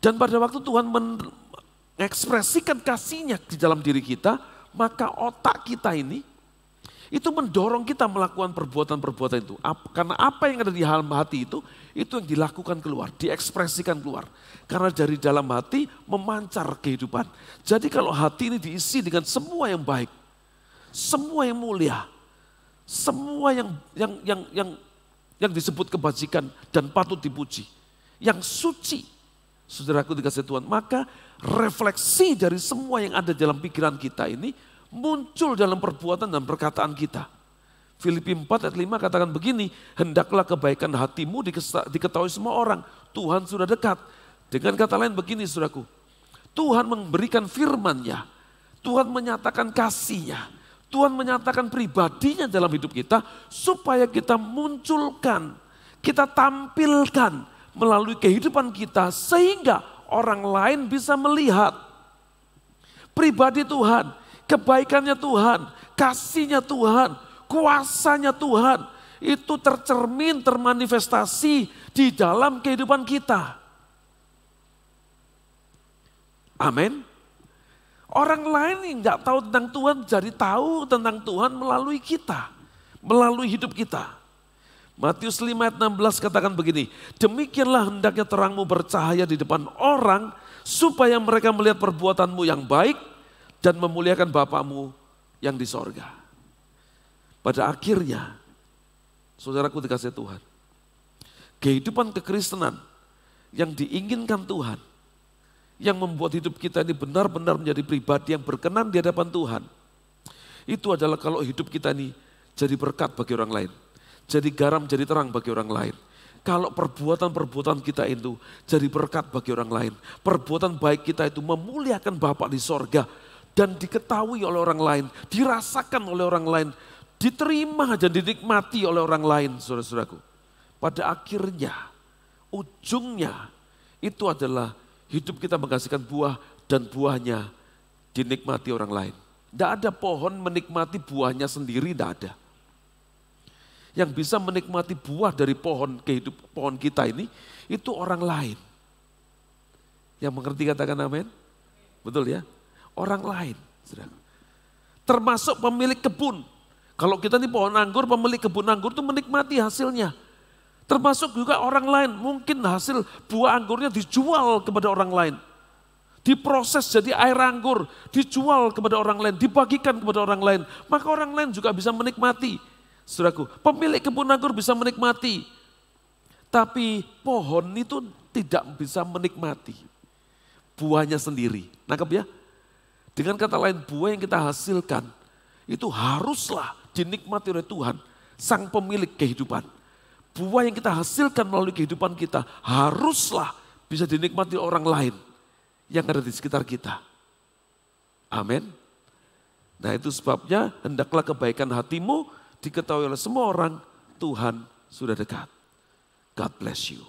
Dan pada waktu Tuhan mengekspresikan kasih-Nya di dalam diri kita, maka otak kita ini itu mendorong kita melakukan perbuatan-perbuatan itu. Karena apa yang ada di dalam hati itu yang dilakukan keluar, diekspresikan keluar. Karena dari dalam hati memancar kehidupan. Jadi kalau hati ini diisi dengan semua yang baik, semua yang mulia, semua yang disebut kebajikan dan patut dipuji, yang suci, saudaraku dikasih Tuhan, maka refleksi dari semua yang ada dalam pikiran kita ini muncul dalam perbuatan dan perkataan kita. Filipi 4 ayat 5 katakan begini, hendaklah kebaikan hatimu diketahui semua orang, Tuhan sudah dekat. Dengan kata lain begini saudaraku, Tuhan memberikan firman-Nya, Tuhan menyatakan kasih-Nya, Tuhan menyatakan pribadinya dalam hidup kita, supaya kita munculkan, kita tampilkan melalui kehidupan kita, sehingga orang lain bisa melihat pribadi Tuhan, kebaikannya Tuhan, kasih-Nya Tuhan, kuasa-Nya Tuhan, itu tercermin, termanifestasi di dalam kehidupan kita. Amin. Orang lain yang tidak tahu tentang Tuhan jadi tahu tentang Tuhan melalui kita, melalui hidup kita. Matius 5 ayat 16 katakan begini, demikianlah hendaknya terangmu bercahaya di depan orang, supaya mereka melihat perbuatanmu yang baik dan memuliakan Bapamu yang di sorga. Pada akhirnya, saudaraku dikasih Tuhan, kehidupan kekristenan yang diinginkan Tuhan, yang membuat hidup kita ini benar-benar menjadi pribadi yang berkenan di hadapan Tuhan, itu adalah kalau hidup kita ini jadi berkat bagi orang lain, jadi garam, jadi terang bagi orang lain. Kalau perbuatan-perbuatan kita itu jadi berkat bagi orang lain, perbuatan baik kita itu memuliakan Bapa di sorga, dan diketahui oleh orang lain, dirasakan oleh orang lain, diterima dan dinikmati oleh orang lain, saudara-saudaraku. Pada akhirnya, ujungnya itu adalah hidup kita menghasilkan buah dan buahnya dinikmati orang lain. Tidak ada pohon menikmati buahnya sendiri, tidak ada. Yang bisa menikmati buah dari pohon kita ini, itu orang lain. Yang mengerti katakan amin? Betul ya? Orang lain. Termasuk pemilik kebun. Kalau kita ini pohon anggur, pemilik kebun anggur itu menikmati hasilnya. Termasuk juga orang lain, mungkin hasil buah anggurnya dijual kepada orang lain. Diproses jadi air anggur, dijual kepada orang lain, dibagikan kepada orang lain. Maka orang lain juga bisa menikmati. Saudaraku, pemilik kebun anggur bisa menikmati. Tapi pohon itu tidak bisa menikmati buahnya sendiri. Nangkep ya? Dengan kata lain, buah yang kita hasilkan itu haruslah dinikmati oleh Tuhan, sang pemilik kehidupan. Buah yang kita hasilkan melalui kehidupan kita haruslah bisa dinikmati orang lain yang ada di sekitar kita. Amin. Nah itu sebabnya hendaklah kebaikan hatimu diketahui oleh semua orang, Tuhan sudah dekat. God bless you.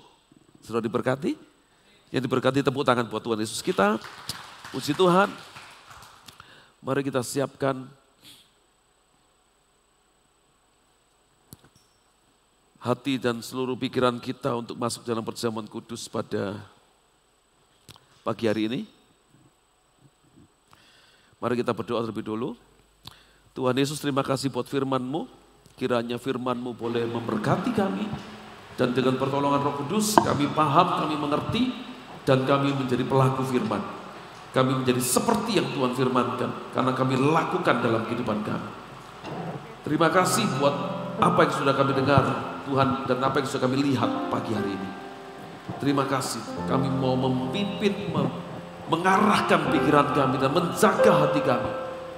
Sudah diberkati? Yang diberkati tepuk tangan buat Tuhan Yesus kita. Puji Tuhan. Mari kita siapkan hati dan seluruh pikiran kita untuk masuk dalam perjamuan kudus pada pagi hari ini. Mari kita berdoa terlebih dulu. Tuhan Yesus, terima kasih buat firman-Mu. Kiranya firman-Mu boleh memberkati kami. Dan dengan pertolongan Roh Kudus kami paham, kami mengerti, dan kami menjadi pelaku firman. Kami menjadi seperti yang Tuhan firmankan, karena kami lakukan dalam kehidupan kami. Terima kasih buat apa yang sudah kami dengar, Tuhan, dan apa yang sudah kami lihat pagi hari ini. Terima kasih, kami mau memimpin, mengarahkan pikiran kami dan menjaga hati kami,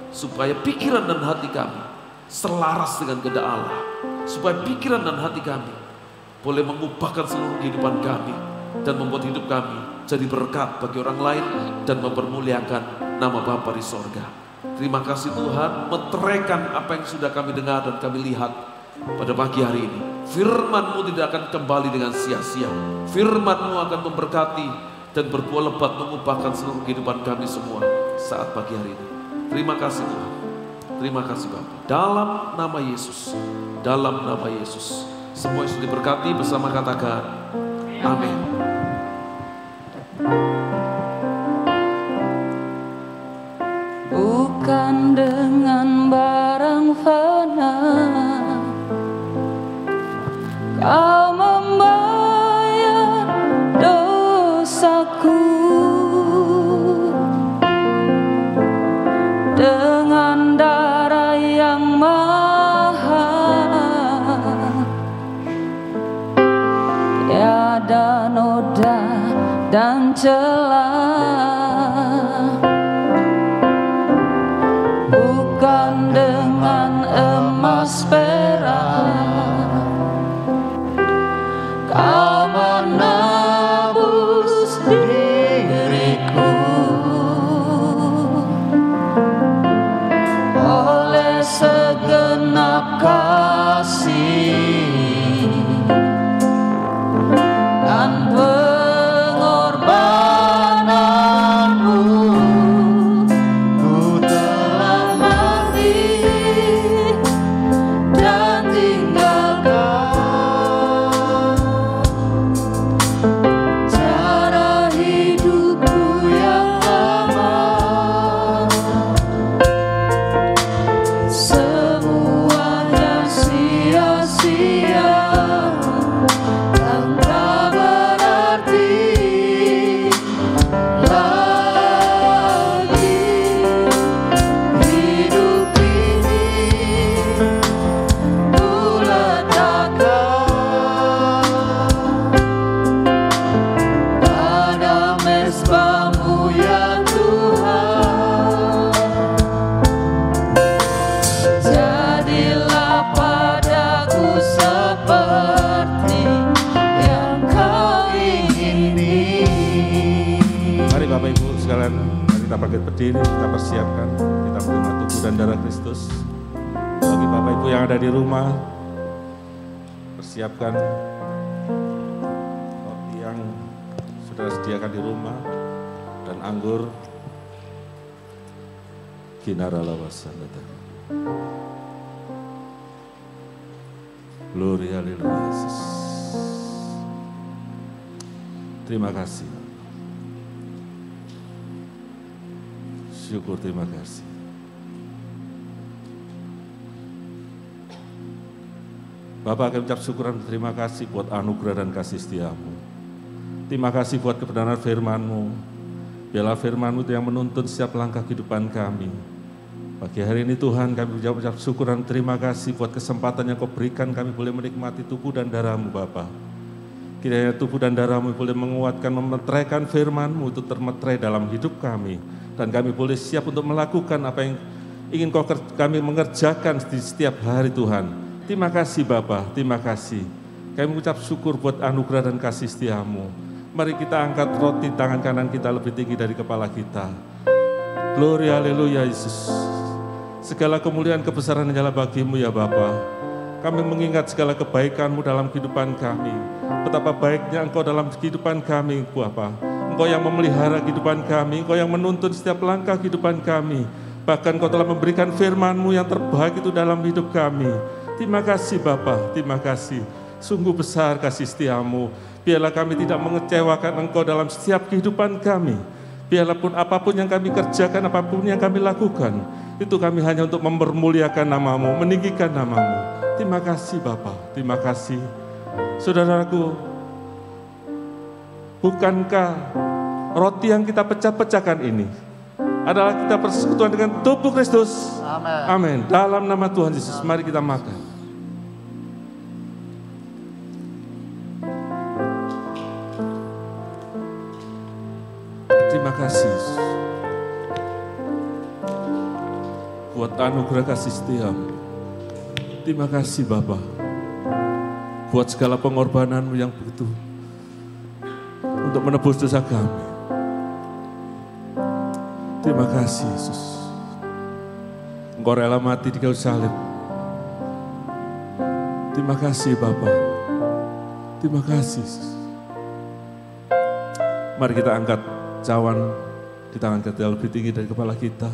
supaya pikiran dan hati kami selaras dengan kehendak Allah, supaya pikiran dan hati kami boleh mengubahkan seluruh kehidupan kami dan membuat hidup kami jadi berkat bagi orang lain dan mempermuliakan nama Bapa di sorga. Terima kasih Tuhan, meteraikan apa yang sudah kami dengar dan kami lihat pada pagi hari ini. Firman-Mu tidak akan kembali dengan sia-sia. Firman-Mu akan memberkati dan berbuah lebat mengubahkan seluruh kehidupan kami semua saat pagi hari ini. Terima kasih Tuhan. Terima kasih Bapa. Dalam nama Yesus. Dalam nama Yesus. Semua yang diberkati bersama katakan amin. Bukan dengan barang fana Kau membayar dosaku, dengan darah yang mahal, tiada noda dan celah. Bukan dengan emas perak Kau menebus diriku, oleh segenap kasih dan pengorbananmu. Ku telah mati dan tinggalkan cara hidupku yang lama. Semuanya sia-sia dan tak berarti lagi. Hidup ini ku letakkan pada mezbah-Mu ya Tuhan. Jadilah padaku seperti yang Kau ingini. Mari Bapak Ibu sekalian, mari kita bangkit berdiri, kita persiapkan, kita menerima tubuh dan darah Kristus. Bagi Bapak Ibu yang ada di rumah, persiapkan roti yang sudah sediakan di rumah dan anggur. Kinaralawasanata. Glory haleluya Yesus. Terima kasih. Syukur, terima kasih. Bapak akan ucap syukur dan terima kasih buat anugerah dan kasih setia-Mu. Terima kasih buat kebenaran firman-Mu. Biarlah firman-Mu yang menuntun setiap langkah kehidupan kami. Pagi hari ini Tuhan kami ucap syukur dan terima kasih buat kesempatan yang Kau berikan kami boleh menikmati tubuh dan darah-Mu Bapa. Kiranya tubuh dan darah-Mu boleh menguatkan, memeteraikan firman-Mu itu termeterai dalam hidup kami. Dan kami boleh siap untuk melakukan apa yang ingin kami mengerjakan di setiap hari Tuhan. Terima kasih Bapa, terima kasih. Kami mengucap syukur buat anugerah dan kasih setia-Mu. Mari kita angkat roti tangan kanan kita lebih tinggi dari kepala kita. Glory, haleluya Yesus. Segala kemuliaan kebesaran hanyalah bagi-Mu ya Bapa. Kami mengingat segala kebaikan-Mu dalam kehidupan kami. Betapa baiknya Engkau dalam kehidupan kami, Bapa. Engkau yang memelihara kehidupan kami, Engkau yang menuntun setiap langkah kehidupan kami. Bahkan Engkau telah memberikan firman-Mu yang terbaik itu dalam hidup kami. Terima kasih Bapa, terima kasih. Sungguh besar kasih setia-Mu. Biarlah kami tidak mengecewakan Engkau dalam setiap kehidupan kami. Biarpun apapun yang kami kerjakan, apapun yang kami lakukan, itu kami hanya untuk mempermuliakan nama-Mu, meninggikan nama-Mu. Terima kasih Bapa, terima kasih. Saudaraku, bukankah roti yang kita pecah-pecahkan ini adalah kita persekutuan dengan tubuh Kristus? Amin. Amin. Dalam nama Tuhan Yesus, mari kita makan. Terima kasih buat anugerah kasih setia-Mu. Terima kasih Bapa buat segala pengorbanan-Mu yang begitu untuk menebus dosa kami. Terima kasih Yesus. Engkau rela mati di kayu salib. Terima kasih Bapa. Terima kasih Yesus. Mari kita angkat cawan di tangan kita lebih tinggi dari kepala kita.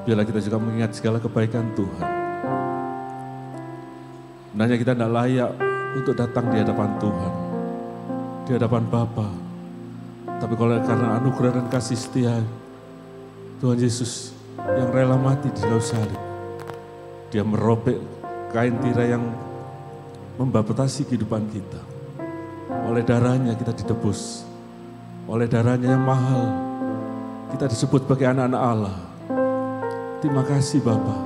Biarlah kita juga mengingat segala kebaikan Tuhan. Sebenarnya kita tidak layak untuk datang di hadapan Tuhan, di hadapan Bapa. Tapi kalau karena anugerah dan kasih setia Tuhan Yesus yang rela mati di kayu salib, Dia merobek kain tirai yang membatasi kehidupan kita. Oleh darahnya kita ditebus, oleh darahnya yang mahal kita disebut sebagai anak-anak Allah. Terima kasih Bapa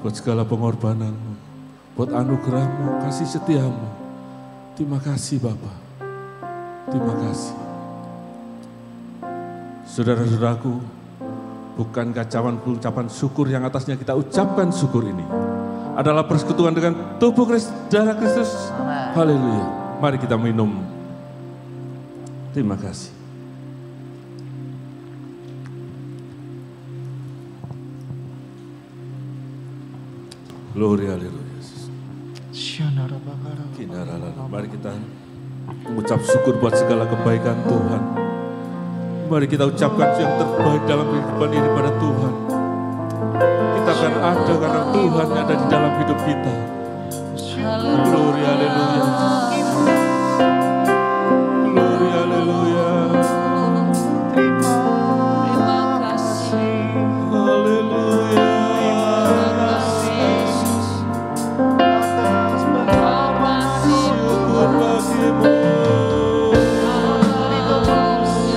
buat segala pengorbanan-Mu, buat anugerah-Mu, kasih setia-Mu. Terima kasih Bapa. Terima kasih. Saudara-saudaraku, bukankah ucapan syukur yang atasnya kita ucapkan syukur ini adalah persekutuan dengan tubuh Kristus, darah Kristus? Haleluya. Mari kita minum. Terima kasih. Glory, haleluya. Mari kita mengucap syukur buat segala kebaikan Tuhan. Mari kita ucapkan yang terbaik dalam kehidupan ini pada Tuhan. Kita akan ada karena Tuhan ada di dalam hidup kita. Glory, haleluya. Glory, haleluya. Terima kasih. Haleluya. Syukur bagimu. Terima kasih.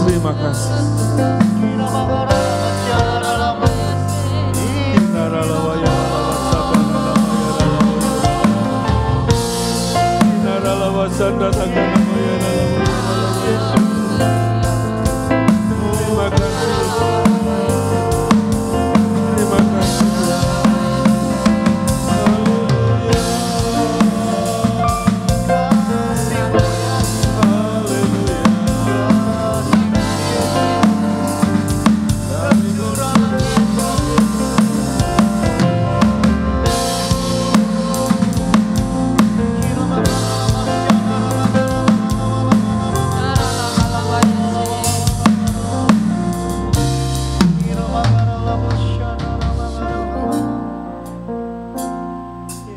Terima kasih. Terima kasih.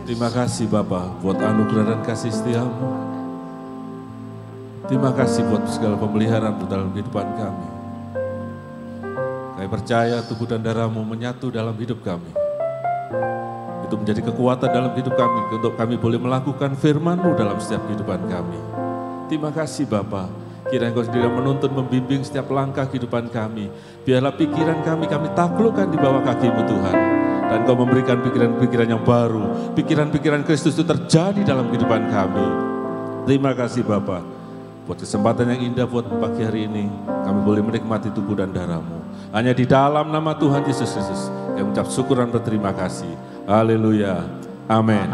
Terima kasih Bapa buat anugerah dan kasih setia-Mu. Terima kasih buat segala pemeliharaan dalam kehidupan kami. Kami percaya tubuh dan darah-Mu menyatu dalam hidup kami. itu menjadi kekuatan dalam hidup kami, untuk kami boleh melakukan firman-Mu dalam setiap kehidupan kami. Terima kasih Bapa, kiranya Engkau sendiri menuntun, membimbing setiap langkah kehidupan kami. Biarlah pikiran kami taklukkan di bawah kaki-Mu Tuhan. Dan Engkau memberikan pikiran-pikiran yang baru, pikiran-pikiran Kristus itu terjadi dalam kehidupan kami. Terima kasih Bapa, buat kesempatan yang indah buat pagi hari ini, kami boleh menikmati tubuh dan darah-Mu. Hanya di dalam nama Tuhan Yesus Kristus, kami mengucap syukur dan berterima kasih. Haleluya. Amin.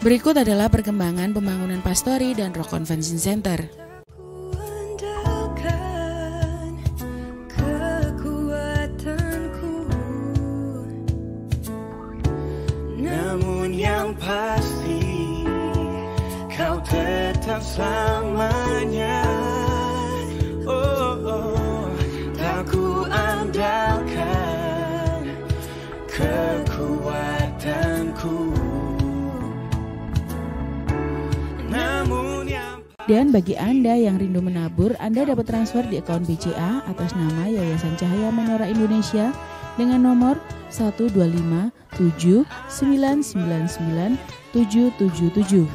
Berikut adalah perkembangan pembangunan Pastori dan Rock Convention Center. Namun yang pasti kau tetap selamanya. Tak ku andalkan kekuatanku. Dan bagi Anda yang rindu menabur, Anda dapat transfer di akun BCA atas nama Yayasan Cahaya Menora Indonesia dengan nomor 125 7999 777.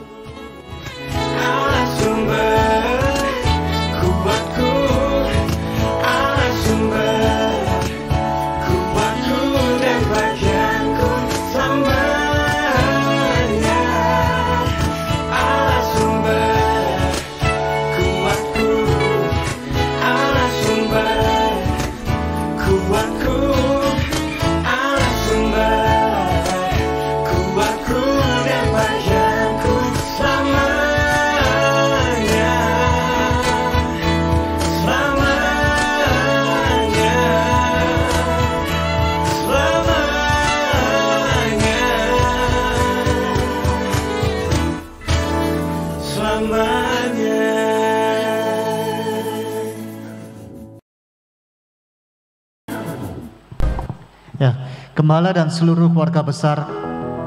Ya, Gembala dan seluruh keluarga besar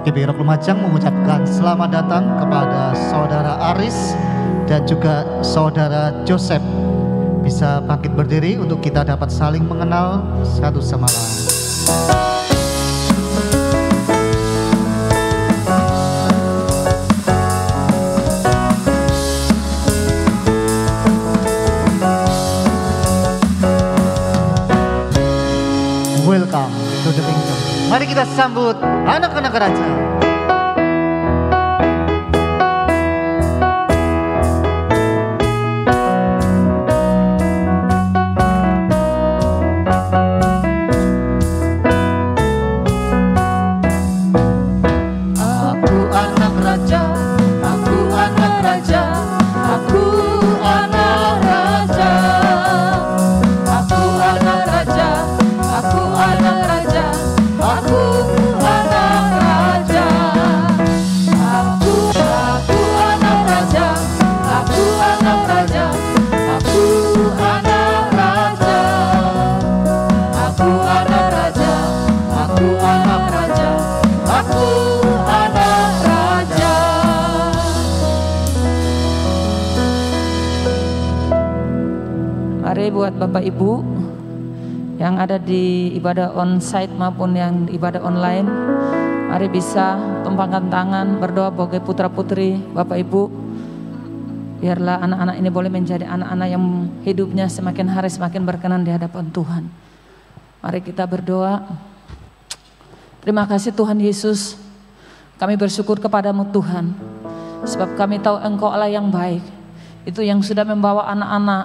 GBI Rock Lumajang mengucapkan selamat datang kepada Saudara Aris dan juga Saudara Joseph. Bisa bangkit berdiri untuk kita dapat saling mengenal satu sama lain. Welcome to the kingdom. Mari kita sambut anak-anak raja. Aku anak raja, aku anak raja, aku anak raja, aku anak raja, aku anak raja, aku anak raja, aku anak raja, aku anak raja, aku anak raja, aku anak raja, aku anak raja, aku anak raja. Mari buat Bapak Ibu yang ada di ibadah onsite maupun yang ibadah online, mari bisa tumpangkan tangan berdoa sebagai putra putri Bapak Ibu. Biarlah anak-anak ini boleh menjadi anak-anak yang hidupnya semakin hari semakin berkenan di hadapan Tuhan. Mari kita berdoa. Terima kasih Tuhan Yesus, Kami bersyukur kepadamu Tuhan, sebab kami tahu Engkau Allah yang baik. Itu yang sudah membawa anak-anak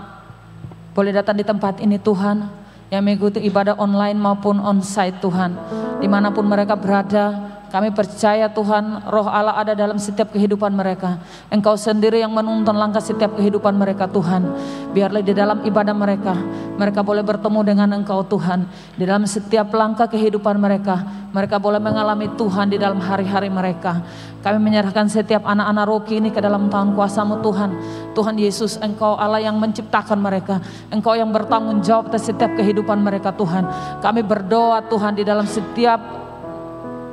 boleh datang di tempat ini Tuhan, yang mengikuti ibadah online maupun onsite Tuhan. Dimanapun mereka berada, kami percaya Tuhan, Roh Allah ada dalam setiap kehidupan mereka. Engkau sendiri yang menuntun langkah setiap kehidupan mereka Tuhan. Biarlah di dalam ibadah mereka, mereka boleh bertemu dengan Engkau Tuhan. Di dalam setiap langkah kehidupan mereka, mereka boleh mengalami Tuhan di dalam hari-hari mereka. Kami menyerahkan setiap anak-anak Rocky ini ke dalam tangan kuasa-Mu Tuhan. Tuhan Yesus, Engkau Allah yang menciptakan mereka. Engkau yang bertanggung jawab atas setiap kehidupan mereka Tuhan. Kami berdoa Tuhan di dalam setiap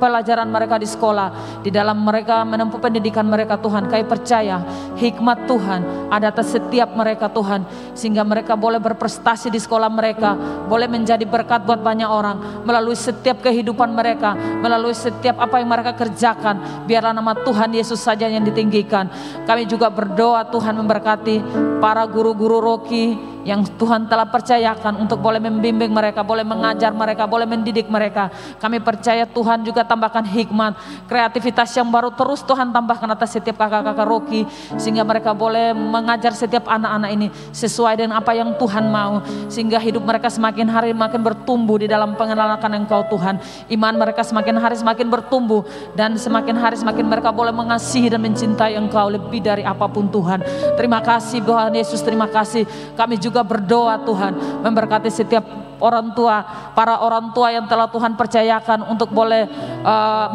pelajaran mereka di sekolah, di dalam mereka menempuh pendidikan mereka Tuhan. Kami percaya hikmat Tuhan ada atas setiap mereka Tuhan, sehingga mereka boleh berprestasi di sekolah mereka, boleh menjadi berkat buat banyak orang melalui setiap kehidupan mereka, melalui setiap apa yang mereka kerjakan. Biarlah nama Tuhan Yesus saja yang ditinggikan. Kami juga berdoa Tuhan memberkati para guru-guru Rocky yang Tuhan telah percayakan untuk boleh membimbing mereka, boleh mengajar mereka, boleh mendidik mereka. Kami percaya Tuhan juga tambahkan hikmat, kreativitas yang baru terus Tuhan tambahkan atas setiap kakak-kakak Rocky, sehingga mereka boleh mengajar setiap anak-anak ini sesuai dengan apa yang Tuhan mau, sehingga hidup mereka semakin hari makin bertumbuh di dalam pengenalan akan Engkau Tuhan. Iman mereka semakin hari semakin bertumbuh, dan semakin hari semakin mereka boleh mengasihi dan mencintai Engkau lebih dari apapun Tuhan. Terima kasih Tuhan Yesus, terima kasih. Kami juga berdoa Tuhan memberkati setiap orang tua, para orang tua yang telah Tuhan percayakan untuk boleh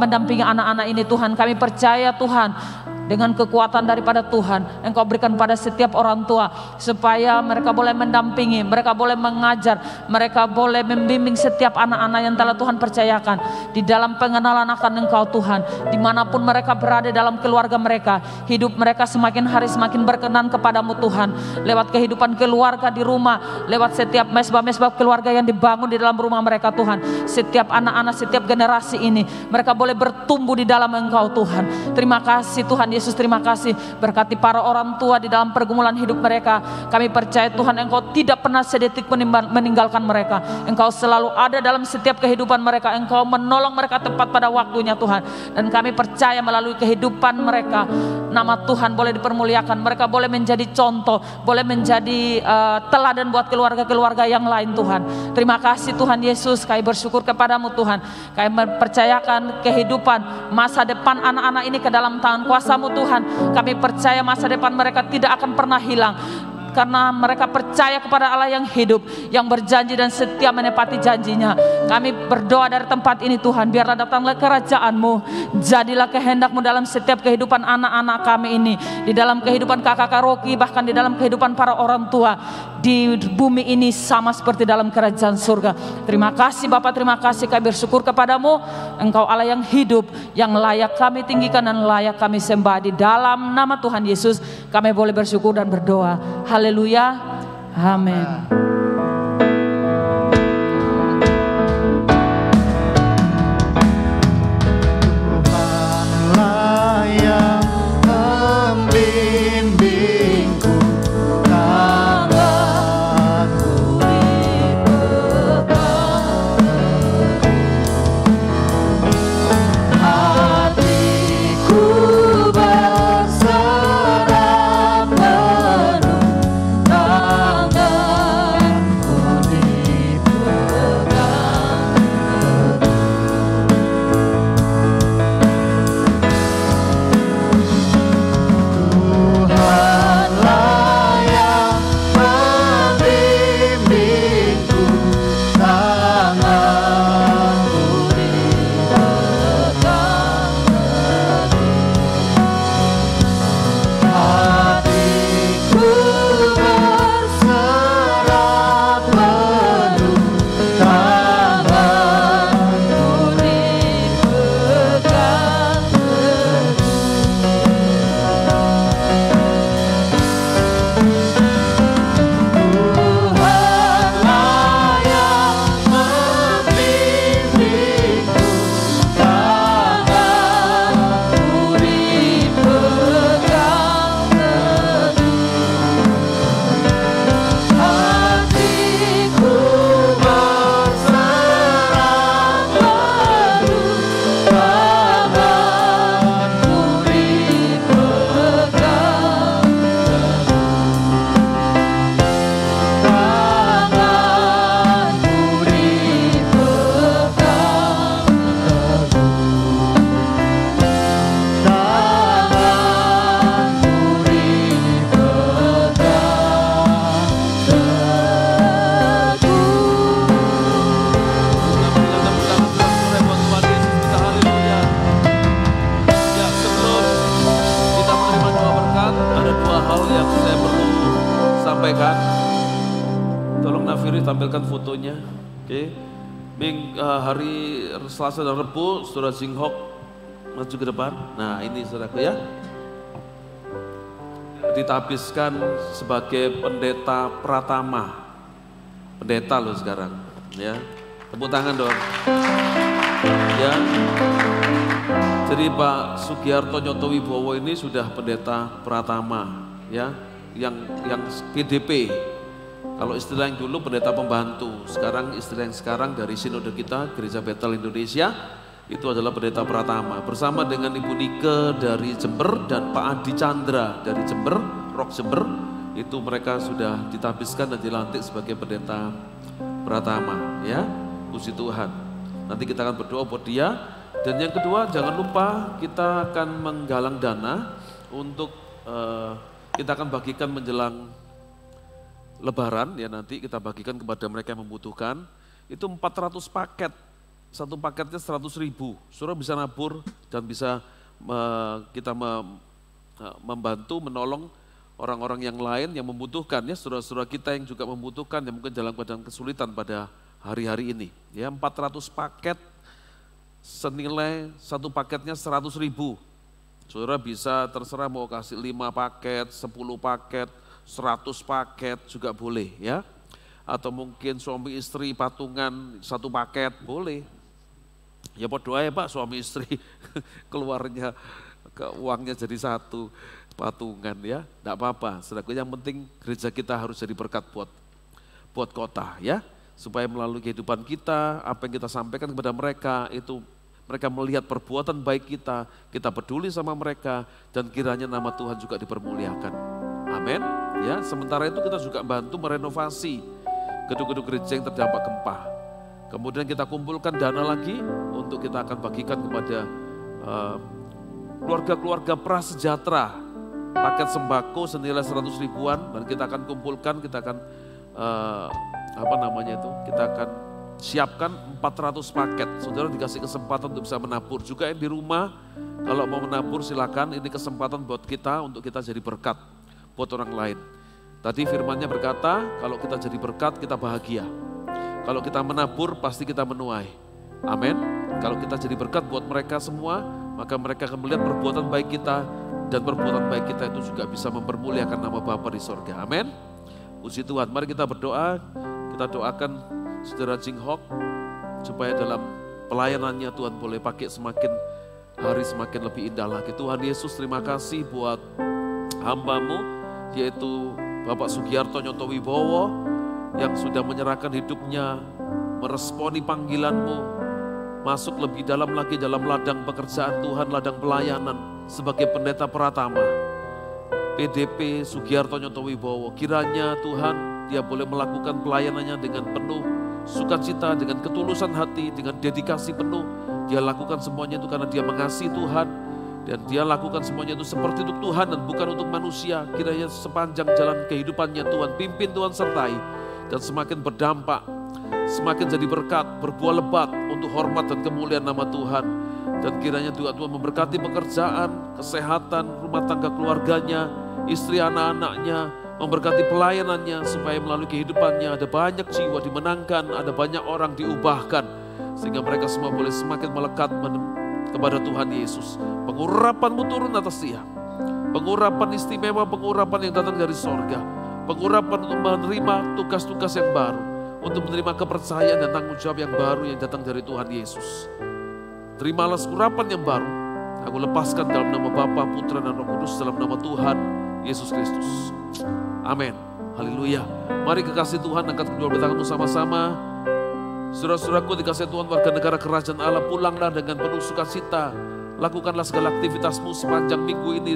mendampingi anak-anak ini Tuhan. Kami percaya Tuhan, dengan kekuatan daripada Tuhan, Engkau berikan pada setiap orang tua, supaya mereka boleh mendampingi, mereka boleh mengajar, mereka boleh membimbing setiap anak-anak yang telah Tuhan percayakan di dalam pengenalan akan Engkau Tuhan. Dimanapun mereka berada dalam keluarga mereka, hidup mereka semakin hari semakin berkenan kepadamu Tuhan. Lewat kehidupan keluarga di rumah, lewat setiap mesbah-mesbah keluarga yang dibangun di dalam rumah mereka Tuhan, setiap anak-anak, setiap generasi ini, mereka boleh bertumbuh di dalam Engkau Tuhan. Terima kasih Tuhan Yesus, terima kasih. Berkati para orang tua di dalam pergumulan hidup mereka. Kami percaya Tuhan, Engkau tidak pernah sedetik meninggalkan mereka. Engkau selalu ada dalam setiap kehidupan mereka. Engkau menolong mereka tepat pada waktunya Tuhan. Dan kami percaya melalui kehidupan mereka, nama Tuhan boleh dipermuliakan. Mereka boleh menjadi contoh, boleh menjadi teladan buat keluarga-keluarga yang lain Tuhan. Terima kasih Tuhan Yesus. Kami bersyukur kepadamu Tuhan. Kami mempercayakan kehidupan masa depan anak-anak ini ke dalam tangan kuasa-Mu Tuhan. Kami percaya masa depan mereka tidak akan pernah hilang, karena mereka percaya kepada Allah yang hidup, yang berjanji dan setia menepati janjinya. Kami berdoa dari tempat ini Tuhan, biarlah datanglah kerajaan-Mu, jadilah kehendak-Mu dalam setiap kehidupan anak-anak kami ini, di dalam kehidupan kakak-kakak Rocky, bahkan di dalam kehidupan para orang tua di bumi ini, sama seperti dalam kerajaan surga. Terima kasih Bapa, terima kasih. Kami bersyukur kepadamu, Engkau Allah yang hidup, yang layak kami tinggikan dan layak kami sembah. Di dalam nama Tuhan Yesus kami boleh bersyukur dan berdoa. Haleluya, amin. Berserah penuh tangan sampaikan. Tolong Nafiri tampilkan fotonya. Oke. Hari Selasa dan Rabu, Saudara Jinghok maju ke depan. Nah ini saudaraku ya. Ditabiskan sebagai pendeta Pratama. Pendeta loh sekarang. Ya. Tepuk tangan dong. Ya. Jadi Pak Sugiarto Nyoto Wibowo ini sudah pendeta Pratama. Ya. Yang PDP. Kalau istilah yang dulu pendeta pembantu, sekarang istilah yang sekarang dari sinode kita Gereja Betel Indonesia itu adalah pendeta Pratama bersama dengan Ibu Nike dari Jember dan Pak Adi Chandra dari Jember, Rock Jember, itu mereka sudah ditabiskan dan dilantik sebagai pendeta Pratama, ya. Puji Tuhan. Nanti kita akan berdoa buat dia. Dan yang kedua, jangan lupa kita akan menggalang dana untuk kita akan bagikan menjelang Lebaran, ya nanti kita bagikan kepada mereka yang membutuhkan. Itu 400 paket, satu paketnya 100.000. Saudara bisa nabur dan bisa kita membantu, menolong orang-orang yang lain yang membutuhkan, ya saudara-saudara kita yang juga membutuhkan, yang mungkin dalam keadaan kesulitan pada hari-hari ini. Ya 400 paket senilai satu paketnya 100.000. Saudara bisa terserah mau kasih 5 paket, 10 paket, 100 paket juga boleh, ya. Atau mungkin suami istri patungan 1 paket boleh. Ya berdoa ya Pak, suami istri keluarnya uangnya jadi 1 patungan, ya. Enggak apa-apa. Saudaraku, yang penting gereja kita harus jadi berkat buat kota, ya. Supaya melalui kehidupan kita, apa yang kita sampaikan kepada mereka itu mereka melihat perbuatan baik kita peduli sama mereka, dan kiranya nama Tuhan juga dipermuliakan. Amin. Ya, sementara itu kita juga bantu merenovasi gedung-gedung gereja yang terdampak gempa. Kemudian kita kumpulkan dana lagi untuk kita akan bagikan kepada keluarga-keluarga prasejahtera, paket sembako senilai 100 ribuan, dan kita akan kumpulkan, kita akan kita akan siapkan 400 paket. Saudara dikasih kesempatan untuk bisa menabur. Juga yang di rumah, kalau mau menabur silakan, ini kesempatan buat kita untuk kita jadi berkat buat orang lain. Tadi firman-Nya berkata, kalau kita jadi berkat, kita bahagia. Kalau kita menabur, pasti kita menuai. Amin. Kalau kita jadi berkat buat mereka semua, maka mereka akan melihat perbuatan baik kita, dan perbuatan baik kita itu juga bisa mempermuliakan nama Bapa di sorga. Amin. Puji Tuhan. Mari kita berdoa. Kita doakan Saudara Jinghok supaya dalam pelayanannya Tuhan boleh pakai semakin hari semakin lebih indah lagi. Tuhan Yesus, terima kasih buat hamba-Mu, yaitu Bapak Sugiarto Nyoto Wibowo yang sudah menyerahkan hidupnya, meresponi panggilan-Mu, masuk lebih dalam lagi dalam ladang pekerjaan Tuhan, ladang pelayanan sebagai pendeta Pratama. PDP Sugiarto Nyoto Wibowo, kiranya Tuhan dia boleh melakukan pelayanannya dengan penuh sukacita, dengan ketulusan hati, dengan dedikasi penuh. Dia lakukan semuanya itu karena dia mengasihi Tuhan, dan dia lakukan semuanya itu seperti untuk Tuhan dan bukan untuk manusia. Kiranya sepanjang jalan kehidupannya Tuhan pimpin, Tuhan sertai, dan semakin berdampak, semakin jadi berkat, berbuah lebat untuk hormat dan kemuliaan nama Tuhan. Dan kiranya Tuhan memberkati pekerjaan, kesehatan, rumah tangga keluarganya, istri anak-anaknya, memberkati pelayanannya, supaya melalui kehidupannya ada banyak jiwa dimenangkan, ada banyak orang diubahkan, sehingga mereka semua boleh semakin melekat kepada Tuhan Yesus. Pengurapan-Mu turun atas dia, pengurapan istimewa, pengurapan yang datang dari sorga, pengurapan untuk menerima tugas-tugas yang baru, untuk menerima kepercayaan dan tanggung jawab yang baru yang datang dari Tuhan Yesus. Terimalah urapan yang baru, aku lepaskan dalam nama Bapa, Putra, dan Roh Kudus, dalam nama Tuhan Yesus Kristus. Amin. Haleluya. Mari kekasih Tuhan, angkat kedua belah tanganmu sama-sama. Saudara-saudaraku dikasih Tuhan, warga negara kerajaan Allah, pulanglah dengan penuh sukacita. Lakukanlah segala aktivitasmu sepanjang minggu ini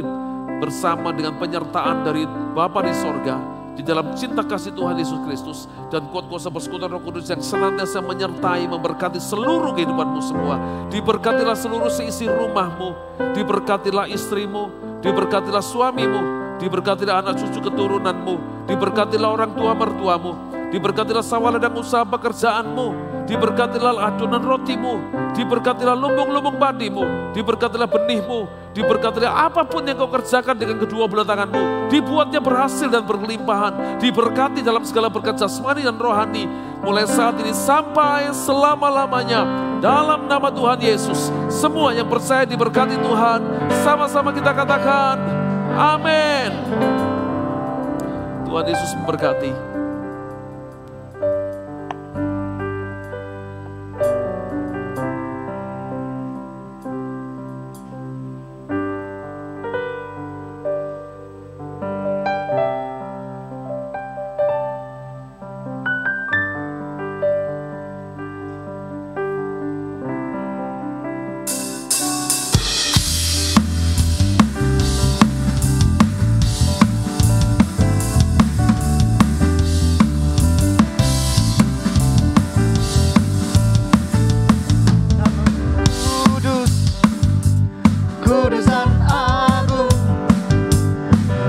bersama dengan penyertaan dari Bapa di sorga, di dalam cinta kasih Tuhan Yesus Kristus, dan kuat kuasa persekutuan Roh Kudus yang senantiasa menyertai, memberkati seluruh kehidupanmu semua. Diberkatilah seluruh seisi rumahmu, diberkatilah istrimu, diberkatilah suamimu, diberkatilah anak cucu keturunanmu, diberkatilah orang tua mertuamu, Diberkatilah sawah ladang usaha pekerjaanmu. Diberkatilah adonan rotimu, diberkatilah lumbung-lumbung padimu, diberkatilah benihmu, diberkatilah apapun yang kau kerjakan dengan kedua belah tanganmu, dibuatnya berhasil dan berkelimpahan, diberkati dalam segala berkat jasmani dan rohani, mulai saat ini sampai selama-lamanya, dalam nama Tuhan Yesus. Semua yang percaya diberkati Tuhan, sama-sama kita katakan, amin. Tuhan Yesus memberkati.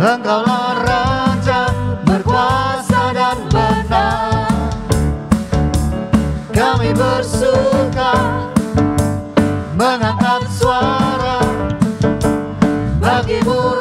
Engkaulah Raja berkuasa dan benar. Kami bersuka mengangkat suara bagi-Mu,